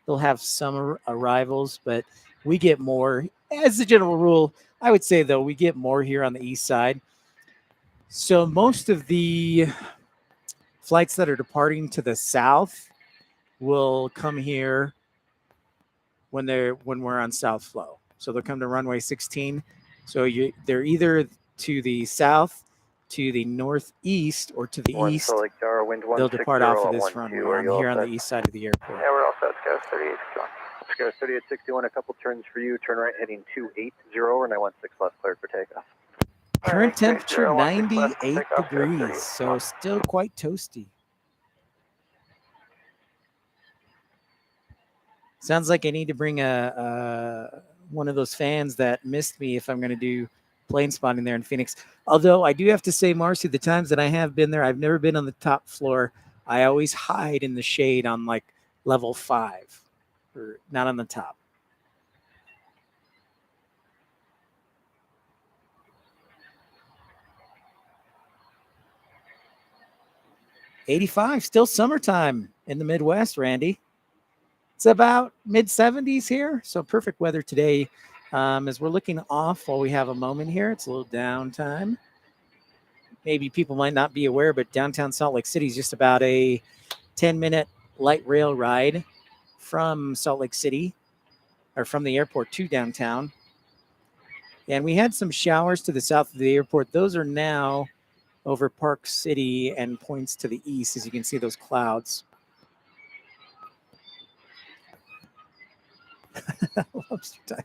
They'll have some arrivals, but we get more. As a general rule, I would say, though, we get more here on the east side. So most of the flights that are departing to the south will come here when we're on South Flow. So they'll come to runway 16. So they're either to the south, to the northeast, or to the east. They'll depart off of this runway. I'm here on the east side of the airport. Yeah, we're all set. SkyWest 3861. SkyWest 3861, a couple turns for you. Turn right heading 280, runway 16 left, cleared for takeoff. Current temperature 98 degrees, so still quite toasty. Sounds like I need to bring one of those fans that missed me if I'm going to do plane spotting there in Phoenix. Although I do have to say, Marcy, the times that I have been there, I've never been on the top floor. I always hide in the shade on like level 5, or not on the top. '85, still summertime in the Midwest, Randy. It's about mid-70s here, so perfect weather today. As we're looking off while we have a moment here, it's a little downtime. Maybe people might not be aware, but downtown Salt Lake City is just about a 10-minute light rail ride from Salt Lake City, or from the airport to downtown. And we had some showers to the south of the airport. Those are now over Park City and points to the east, as you can see those clouds. Lobster time.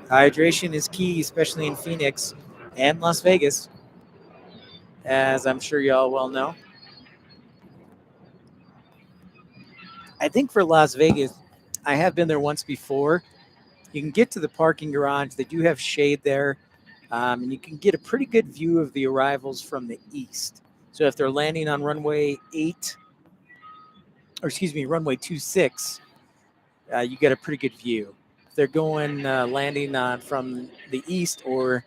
Hydration is key, especially in Phoenix and Las Vegas, as I'm sure y'all well know. I think for Las Vegas, I have been there once before. You can get to the parking garage. They do have shade there, and you can get a pretty good view of the arrivals from the east. So if they're landing on runway 26, you get a pretty good view. If they're going landing from the east or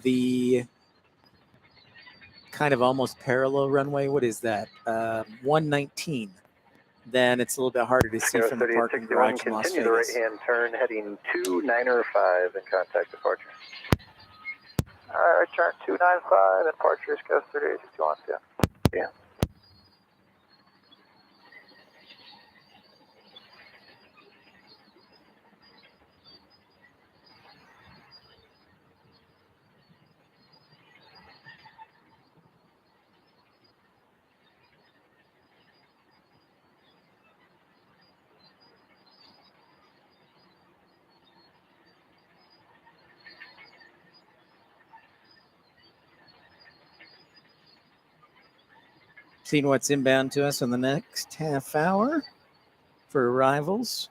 the kind of almost parallel runway, what is that? 119. Then it's a little bit harder to see from the parking garage in Las Continue the Vegas. right-hand turn heading 295 and contact departure. Alright, turn 295 and departure is Ghost 3861. Yeah. Seeing what's inbound to us in the next half hour for arrivals.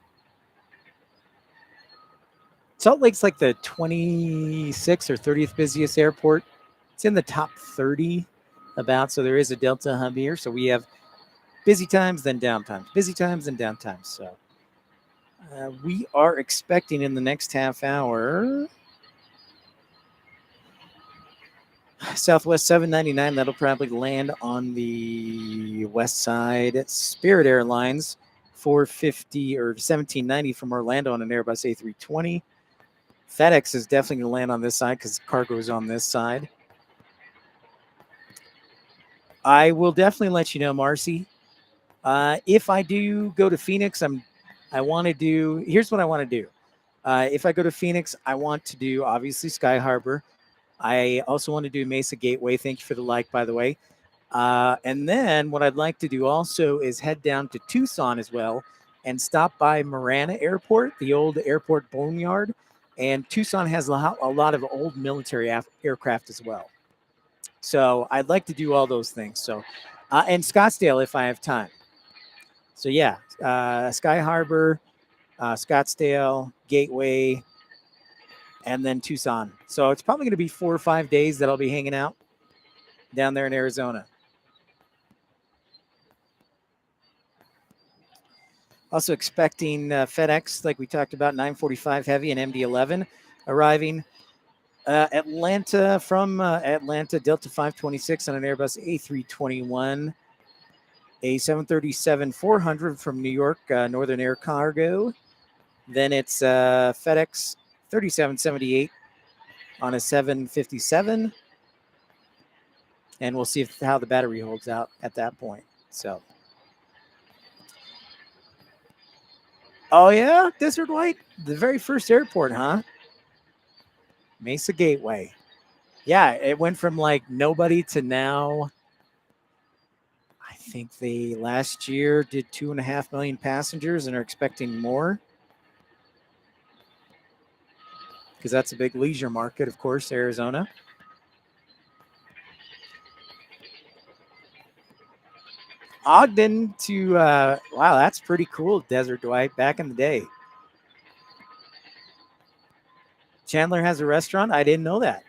Salt Lake's like the 26th or 30th busiest airport. It's in the top 30 about, so there is a Delta hub here. So we have busy times, then downtimes, busy times, then downtimes. So we are expecting in the next half hour Southwest 799. That'll probably land on the west side. Spirit Airlines 450 or 1790 from Orlando on an Airbus A320. FedEx is definitely going to land on this side because cargo is on this side. I will definitely let you know, Marcy. If I do go to Phoenix, here's what I want to do. If I go to Phoenix, I want to do obviously Sky Harbor. I also want to do Mesa Gateway. Thank you for the like, by the way. And then what I'd like to do also is head down to Tucson as well and stop by Marana Airport, the old airport boneyard. And Tucson has a lot of old military aircraft as well. So I'd like to do all those things. So, and Scottsdale if I have time. So yeah, Sky Harbor, Scottsdale, Gateway, and then Tucson. So it's probably going to be 4 or 5 days that I'll be hanging out down there in Arizona. Also expecting FedEx, like we talked about, 945 Heavy and MD-11 arriving. Atlanta from Atlanta, Delta 526 on an Airbus A321. A 737-400 from New York, Northern Air Cargo. Then it's FedEx 3778 on a 757. And we'll see how the battery holds out at that point. So. Oh, yeah? Desert White? The very first airport, huh? Mesa Gateway. Yeah, it went from like nobody to now. I think they last year did 2.5 million passengers and are expecting more. Because that's a big leisure market, of course, Arizona. Ogden to, wow, that's pretty cool, Desert Dwight, back in the day. Chandler has a restaurant? I didn't know that.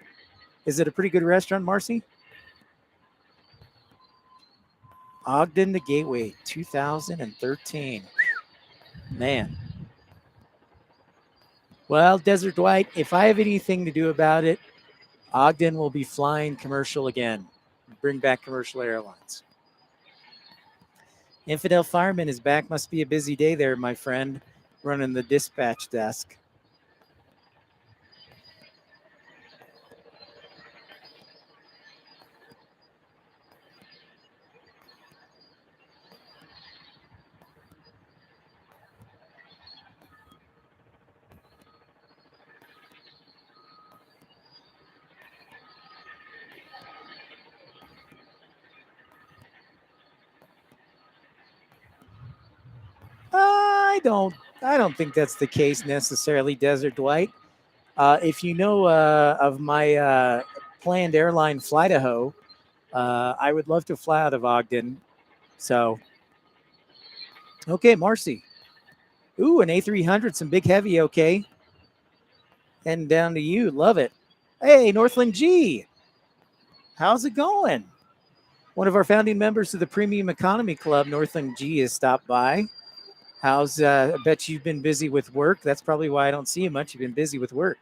Is it a pretty good restaurant, Marcy? Ogden to Gateway, 2013. Man. Well, Desert Dwight, if I have anything to do about it, Ogden will be flying commercial again. Bring back commercial airlines. Infidel Fireman is back. Must be a busy day there, my friend, running the dispatch desk. I don't think that's the case necessarily, Desert Dwight. If you know of my planned airline Flydaho, I would love to fly out of Ogden. So, okay, Marcy. Ooh, an A300, some big heavy, okay. And down to you, love it. Hey, Northland G, how's it going? One of our founding members of the Premium Economy Club, Northland G, has stopped by. How's, I bet you've been busy with work. That's probably why I don't see you much. You've been busy with work.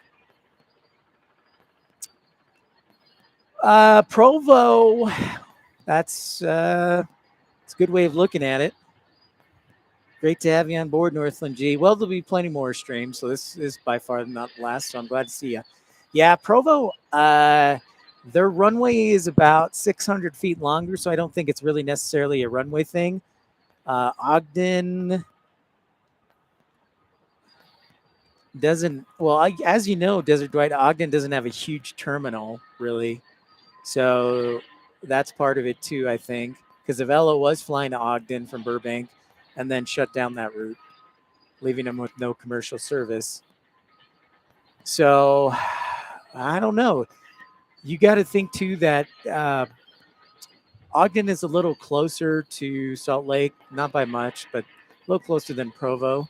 Provo, that's a good way of looking at it. Great to have you on board, Northland G. Well, there'll be plenty more streams, so this is by far not the last, so I'm glad to see you. Yeah, Provo, their runway is about 600 feet longer, so I don't think it's really necessarily a runway thing. Ogden doesn't, well, as you know, Desert Dwight, Ogden doesn't have a huge terminal, really. So that's part of it, too, I think, because Avella was flying to Ogden from Burbank and then shut down that route, leaving them with no commercial service. So I don't know. You got to think, too, that Ogden is a little closer to Salt Lake, not by much, but a little closer than Provo.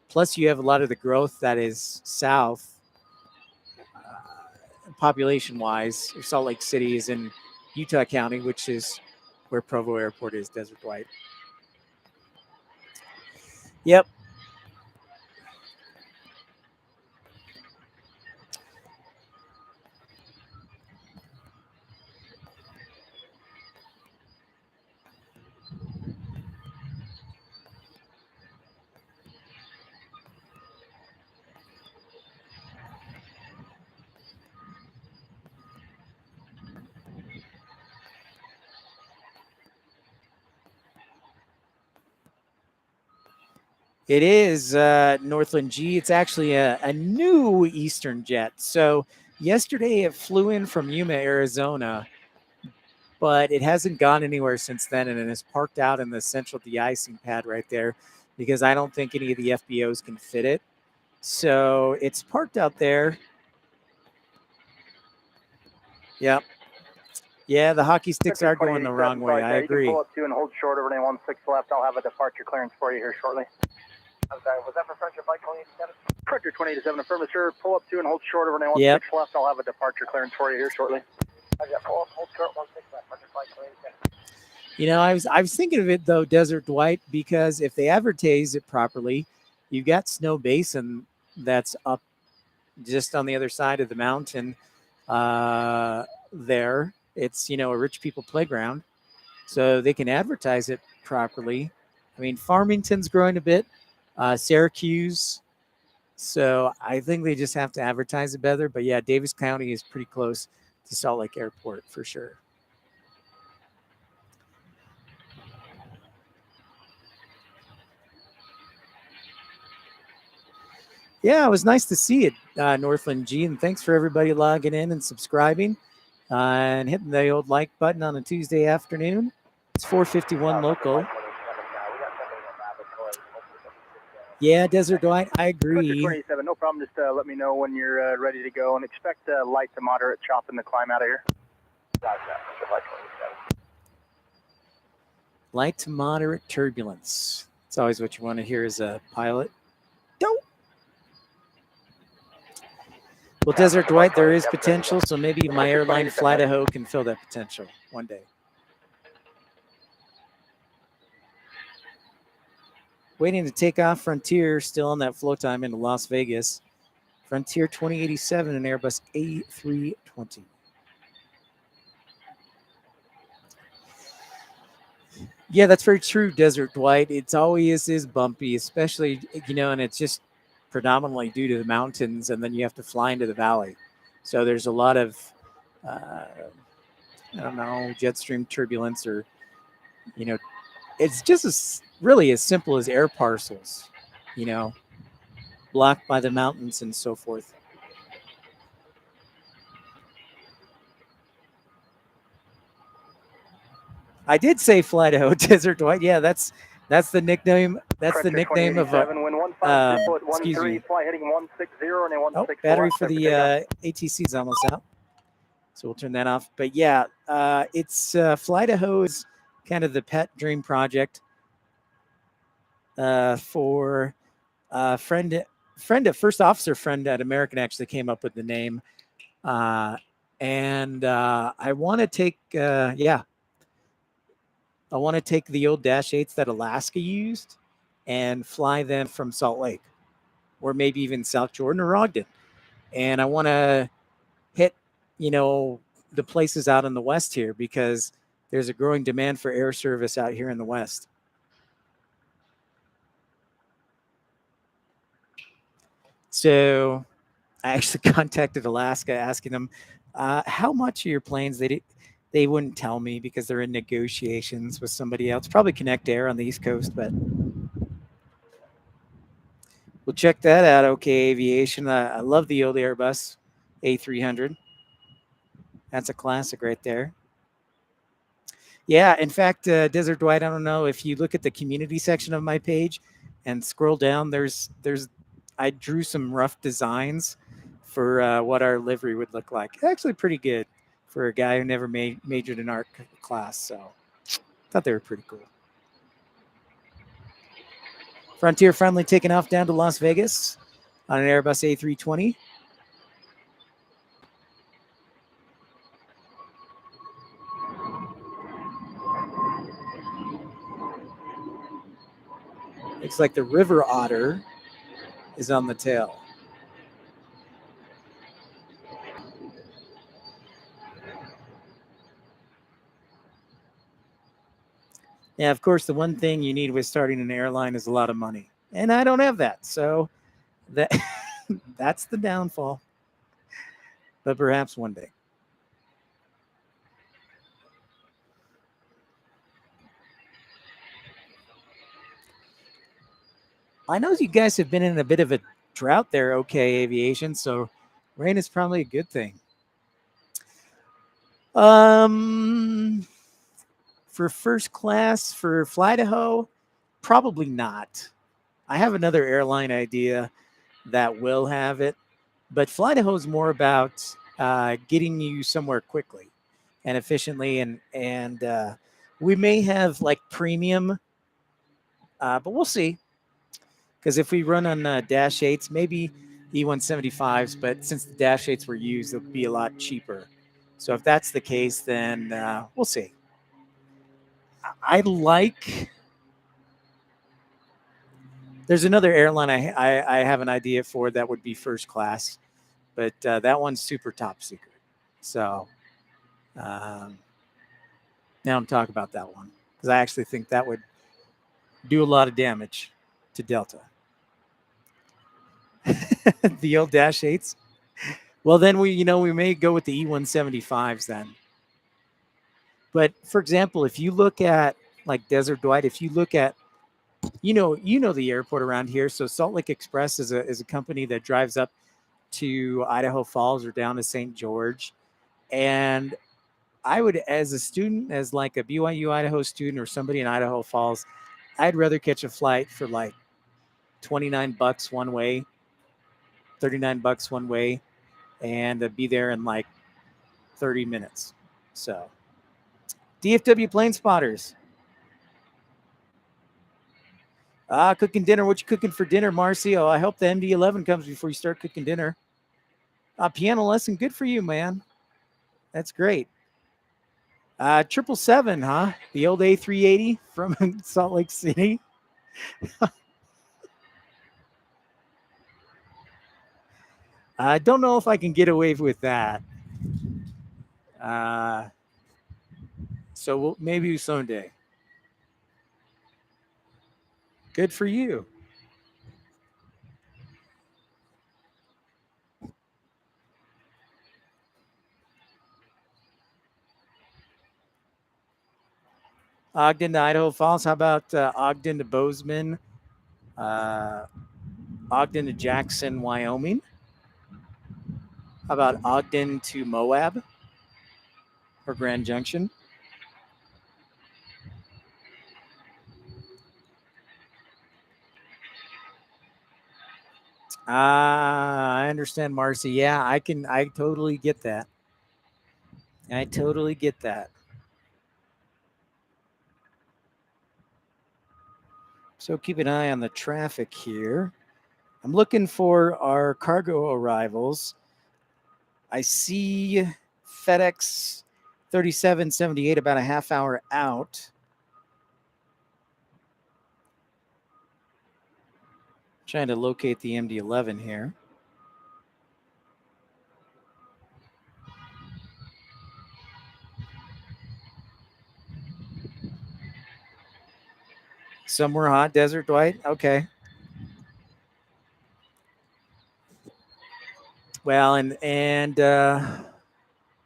Plus, you have a lot of the growth that is south, population-wise. Salt Lake City is in Utah County, which is where Provo Airport is, Desert Dwight. Yep. It is Northland G. It's actually a new Eastern jet. So yesterday it flew in from Yuma, Arizona, but it hasn't gone anywhere since then, and it is parked out in the central de-icing pad right there because I don't think any of the FBOs can fit it. So it's parked out there. Yep. Yeah, the hockey sticks are going the wrong way. I agree. You can pull up to and hold short over 916 left. I'll have a departure clearance for you here shortly. I'm sorry, was that for Frontier Flight 27? Frontier 27, affirmative, sir. Pull up to and hold short over 916 left. I'll have a departure clearance for you here shortly. Pull up, hold short, 16 left, Frontier Flight 27. You know, I was thinking of it, though, Desert Dwight, because if they advertise it properly, you've got Snow Basin that's up just on the other side of the mountain there. It's, you know, a rich people playground, so they can advertise it properly. I mean, Farmington's growing a bit, Syracuse, so I think they just have to advertise it better. But yeah, Davis County is pretty close to Salt Lake Airport for sure. Yeah, it was nice to see it, Northland G, and thanks for everybody logging in and subscribing and hitting the old like button on a Tuesday afternoon. It's 4:51 local. Yeah, Desert Dwight, I agree. 27, no problem. Just let me know when you're ready to go, and expect light to moderate chop in the climb out of here. Light to moderate turbulence. It's always what you want to hear as a pilot. Don't. Well, Desert Dwight, there is potential, so maybe my airline Flydaho can fill that potential one day. Waiting to take off. Frontier still on that flow time into Las Vegas. Frontier 2087 and Airbus A320. Yeah, that's very true, Desert Dwight. It's always is bumpy, especially, and it's just predominantly due to the mountains, and then you have to fly into the valley. So there's a lot of, I don't know, jet stream turbulence, or, it's just really as simple as air parcels, blocked by the mountains and so forth. I did say Flight Idaho, Desert Dwight. Yeah, that's the nickname. That's the nickname of excuse me. Oh, battery for the ATC is almost out, so we'll turn that off. But yeah, it's Flight Idaho is kind of the pet dream project for a first officer friend at American actually came up with the name, and I want to take I want to take the old Dash 8s that Alaska used and fly them from Salt Lake, or maybe even South Jordan or Ogden. And I want to hit, the places out in the West here, because there's a growing demand for air service out here in the West. So I actually contacted Alaska asking them, how much are your planes? They wouldn't tell me because they're in negotiations with somebody else, probably Connect Air on the East Coast, but we'll check that out. Okay, Aviation. I love the old Airbus A300. That's a classic right there. Yeah, in fact, Desert Dwight, I don't know if you look at the community section of my page and scroll down, I drew some rough designs for what our livery would look like. Actually pretty good for a guy who never majored in art class, so thought they were pretty cool. Frontier finally taking off down to Las Vegas on an Airbus A320. Looks like the River Otter is on the tail. Yeah, of course, the one thing you need with starting an airline is a lot of money. And I don't have that. So that's the downfall. But perhaps one day. I know you guys have been in a bit of a drought there, okay, Aviation. So rain is probably a good thing. For first class, for Flight Idaho, probably not. I have another airline idea that will have it, but Flight Idaho is more about getting you somewhere quickly and efficiently, and we may have like premium, but we'll see. Because if we run on Dash 8s, maybe E175s, but since the Dash 8s were used, it'll be a lot cheaper. So if that's the case, then we'll see. There's another airline I have an idea for that would be first class, but that one's super top secret. So now I'm talking about that one because I actually think that would do a lot of damage to Delta. The old Dash 8s. Well, then we may go with the E175s then. But for example, if you look at like Desert Dwight, if you look at you know the airport around here. So Salt Lake Express is a company that drives up to Idaho Falls or down to St. George. And I would, as a student, as like a BYU Idaho student or somebody in Idaho Falls, I'd rather catch a flight for like $29 one way, $39 one way, and be there in like 30 minutes. So DFW Plane Spotters. Cooking dinner. What you cooking for dinner, Marcio? I hope the MD-11 comes before you start cooking dinner. Piano lesson. Good for you, man. That's great. 777, huh? The old A380 from Salt Lake City. I don't know if I can get away with that. So maybe someday. Good for you. Ogden to Idaho Falls. How about Ogden to Bozeman? Ogden to Jackson, Wyoming. How about Ogden to Moab or Grand Junction? I understand, Marcy. Yeah, I totally get that. I totally get that. So keep an eye on the traffic here. I'm looking for our cargo arrivals. I see FedEx 3778 about a half hour out. Trying to locate the MD-11 here. Somewhere hot, Desert Dwight. Okay. Well, and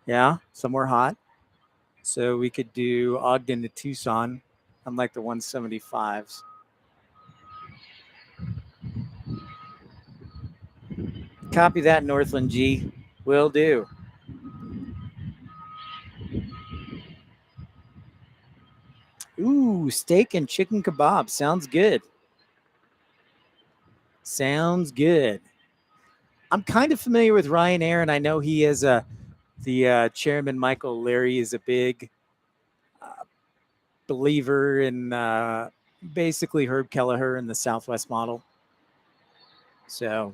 yeah, somewhere hot. So we could do Ogden to Tucson, unlike the 175s. Copy that, Northland G. Will do. Ooh, steak and chicken kebab. Sounds good. Sounds good. I'm kind of familiar with Ryanair, and I know he is the chairman, Michael Leary, is a big believer in basically Herb Kelleher and the Southwest model. So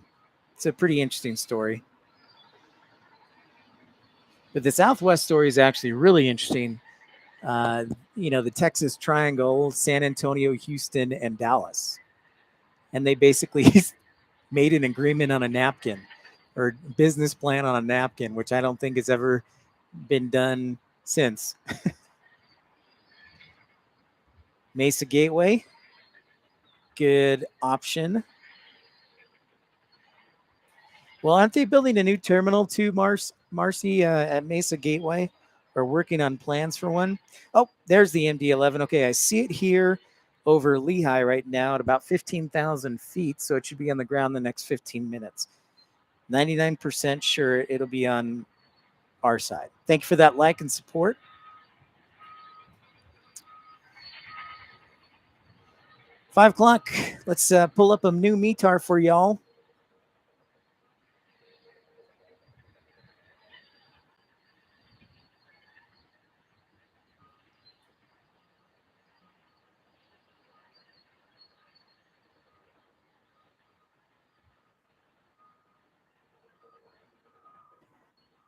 it's a pretty interesting story. But the Southwest story is actually really interesting. The Texas Triangle, San Antonio, Houston, and Dallas. And they basically made an agreement on a napkin or business plan on a napkin, which I don't think has ever been done since. Mesa Gateway, good option. Well, aren't they building a new terminal too, Marcy, at Mesa Gateway? Or working on plans for one? Oh, there's the MD-11. Okay, I see it here over Lehigh right now at about 15,000 feet, so it should be on the ground the next 15 minutes. 99% sure it'll be on our side. Thank you for that like and support. Five o'clock. Let's pull up a new METAR for y'all.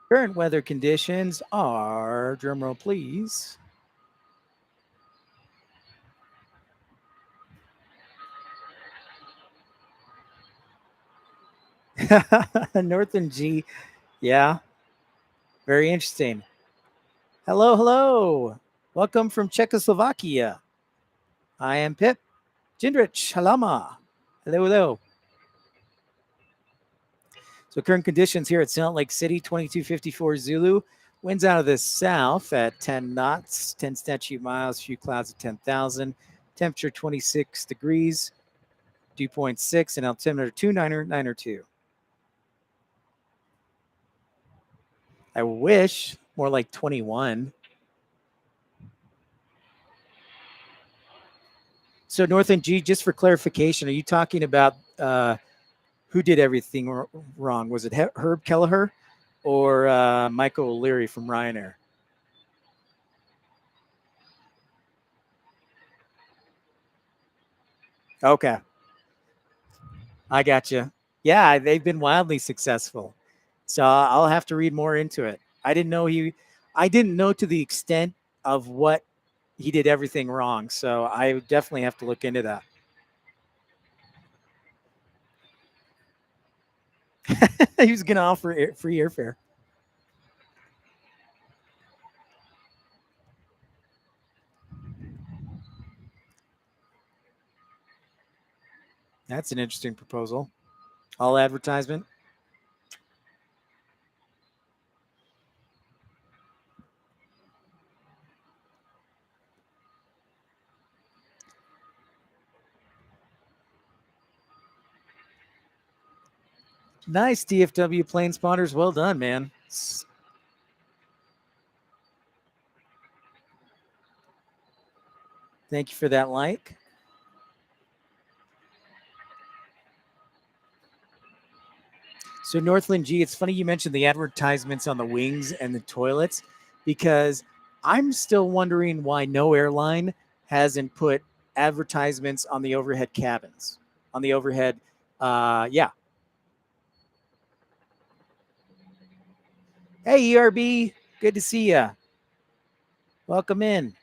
Current weather conditions are, drumroll please. Northern G. Yeah. Very interesting. Hello, hello. Welcome from Czechoslovakia. I am Pip. Jindrich, halama. Hello, hello. So current conditions here at Salt Lake City, 2254 Zulu. Winds out of the south at 10 knots, 10 statute miles, few clouds at 10,000. Temperature 26 degrees, dew point 6, and altimeter 2992. I wish more like 21. So Northern G, just for clarification, are you talking about who did everything wrong? Was it Herb Kelleher or Michael O'Leary from Ryanair? Okay. I got you. Yeah, they've been wildly successful. So I'll have to read more into it. I didn't know to the extent of what he did everything wrong. So I definitely have to look into that. He was going to offer free airfare. That's an interesting proposal. All advertisement. Nice, DFW plane spotters. Well done, man. Thank you for that like. So Northland G, it's funny you mentioned the advertisements on the wings and the toilets, because I'm still wondering why no airline hasn't put advertisements on the overhead cabins, on the overhead. Yeah. Hey, ERB, good to see you. Welcome in.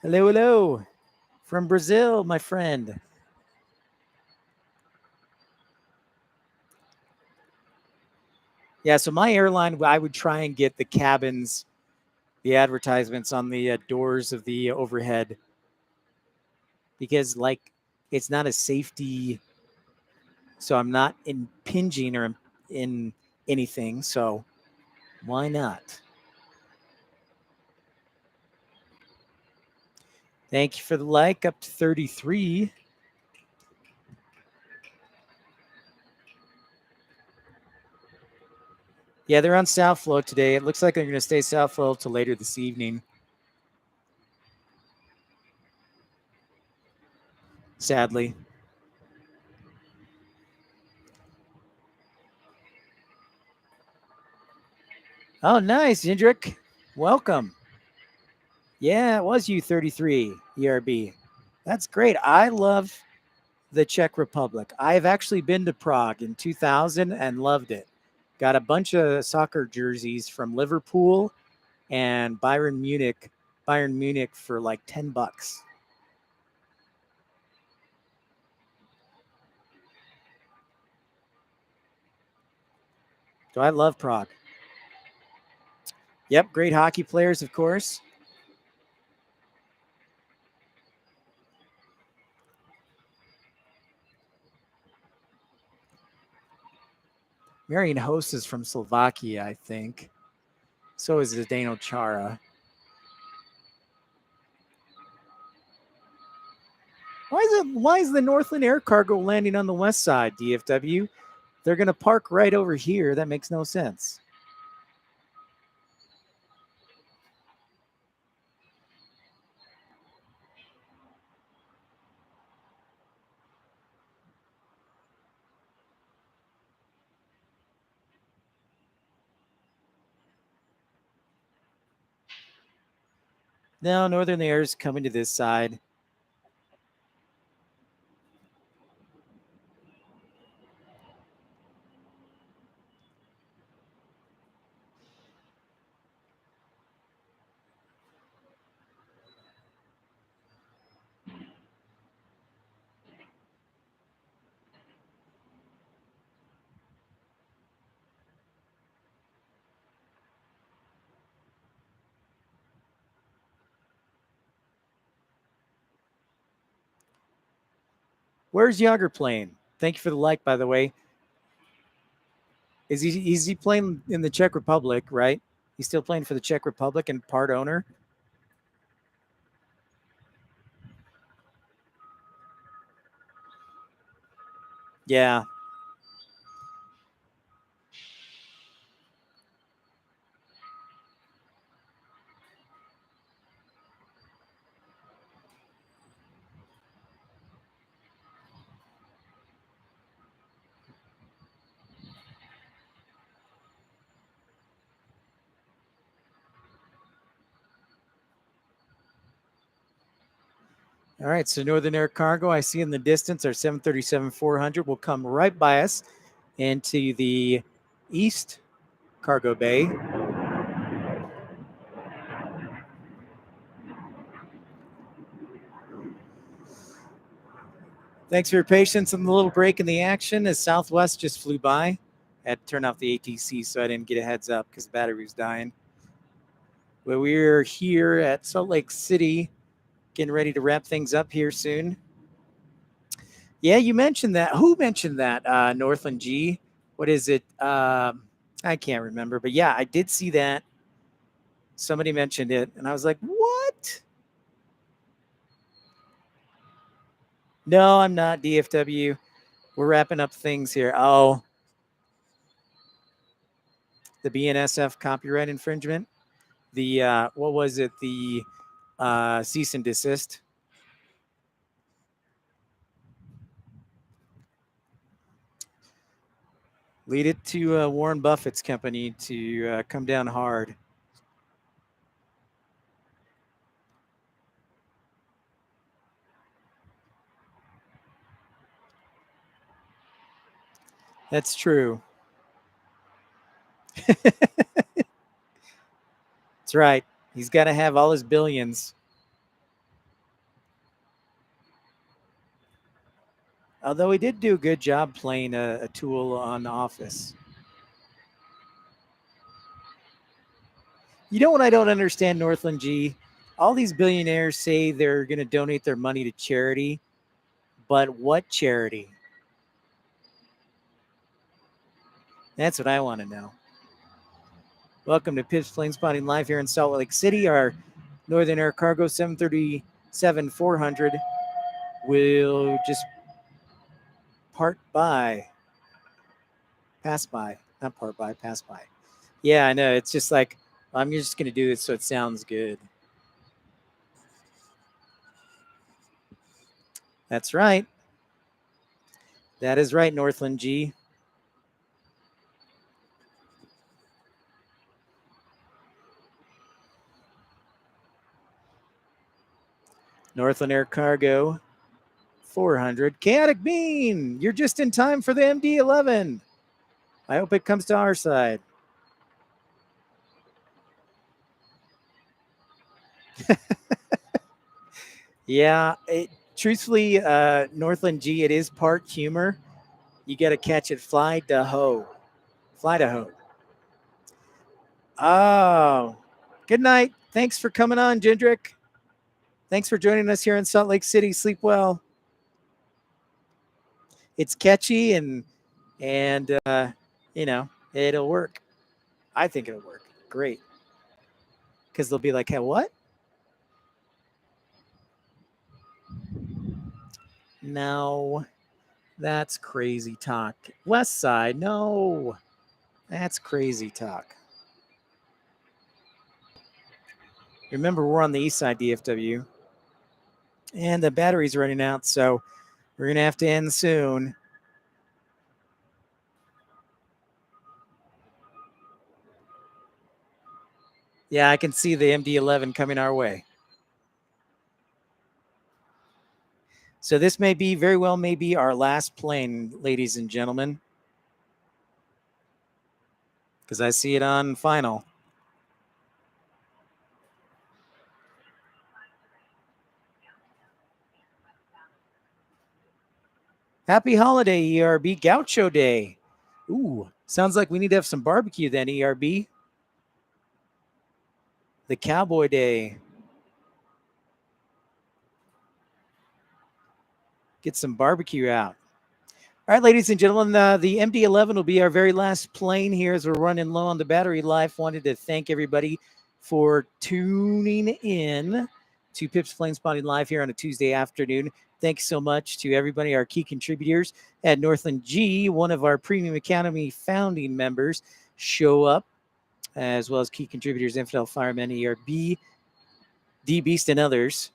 Hello, hello. From Brazil, my friend. Yeah, so my airline, I would try and get the cabins, the advertisements on the doors of the overhead, because like it's not a safety, so I'm not impinging or in anything, so why not? Thank you for the like, up to 33. Yeah, they're on South Flow today. It looks like they're going to stay South Flow till later this evening. Sadly. Oh, nice, Indrik. Welcome. Yeah, it was you, 33, ERB. That's great. I love the Czech Republic. I've actually been to Prague in 2000 and loved it. Got a bunch of soccer jerseys from Liverpool and Bayern Munich for like $10. So I love Prague. Yep, great hockey players, of course. Marian Host is from Slovakia, I think. So is Zdeno Chara. Why is the Northland Air Cargo landing on the west side, DFW? They're going to park right over here. That makes no sense. No, Northern Air is coming to this side. Where's Yager playing? Thank you for the like, by the way. Is he playing in the Czech Republic, right? He's still playing for the Czech Republic and part owner. Yeah. All right, so Northern Air Cargo, I see in the distance, our 737-400 will come right by us into the East Cargo Bay. Thanks for your patience on the little break in the action as Southwest just flew by. I had to turn off the ATC so I didn't get a heads up because the battery was dying. But we're here at Salt Lake City, getting ready to wrap things up here soon. Yeah, you mentioned that. Who mentioned that? Northland G. What is it? I can't remember. But yeah, I did see that. Somebody mentioned it, and I was like, what? No, I'm not, DFW. We're wrapping up things here. Oh, the BNSF copyright infringement. The, what was it? The cease and desist. Lead it to Warren Buffett's company to come down hard. That's true. That's right. He's got to have all his billions. Although he did do a good job playing a tool on The Office. You know what I don't understand, Northland G? All these billionaires say they're going to donate their money to charity, but what charity? That's what I want to know. Welcome to Pips Planespotting Live here in Salt Lake City. Our Northern Air Cargo 737-400 will just pass by. Not part by, pass by. Yeah, I know. It's just like, I'm just going to do it so it sounds good. That's right. That is right, Northland G. Northland Air Cargo 400. Chaotic Bean, you're just in time for the MD-11. I hope it comes to our side. Yeah, truthfully, Northland G, it is part humor. You got to catch it. Fly to ho. Fly to ho. Oh, good night. Thanks for coming on, Jindrik. Thanks for joining us here in Salt Lake City. Sleep well. It's catchy and you know, it'll work. I think it'll work. Great. Because they'll be like, hey, what? No, that's crazy talk. West Side, no, that's crazy talk. Remember, we're on the East Side, DFW. And the battery's running out, so we're going to have to end soon. Yeah, I can see the MD-11 coming our way. So this may be, very well may be our last plane, ladies and gentlemen. Because I see it on final. Happy holiday, ERB. Gaucho Day. Ooh, sounds like we need to have some barbecue then, ERB. The Cowboy Day. Get some barbecue out. All right, ladies and gentlemen, the MD-11 will be our very last plane here as we're running low on the battery life. Wanted to thank everybody for tuning in to Pips Planespotting Live here on a Tuesday afternoon. Thanks so much to everybody, our key contributors at Northland G, one of our Premium Academy founding members, show up, as well as key contributors, Infidel Fireman, ERB, D-Beast, and others.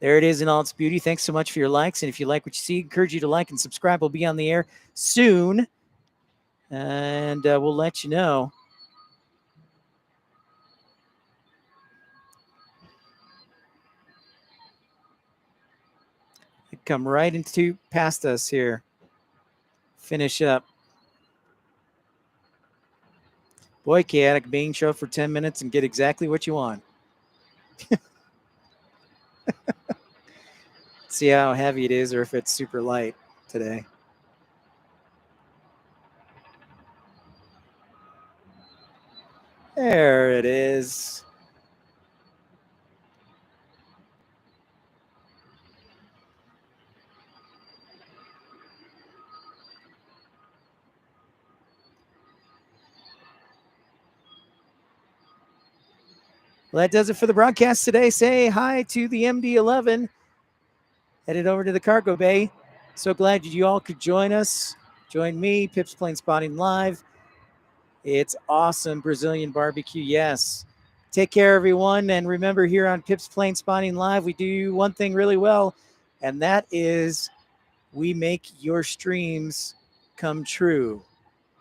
There it is in all its beauty. Thanks so much for your likes. And if you like what you see, encourage you to like and subscribe. We'll be on the air soon. And we'll let you know. Come right into past us here. Finish up. Boy, Chaotic Bean, show for 10 minutes and get exactly what you want. See how heavy it is or if it's super light today. There it is. Well, that does it for the broadcast today. Say hi to the MD-11. Headed over to the cargo bay. So glad you all could join us. Join me, Pip's Planespotting Live. It's awesome Brazilian barbecue, yes. Take care, everyone. And remember, here on Pip's Planespotting Live, we do one thing really well, and that is we make your streams come true,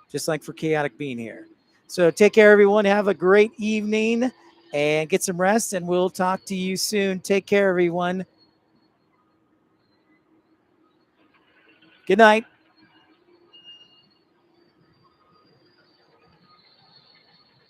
just like for Chaotic Being here. So take care, everyone. Have a great evening and get some rest, and we'll talk to you soon. Take care, everyone. Good night.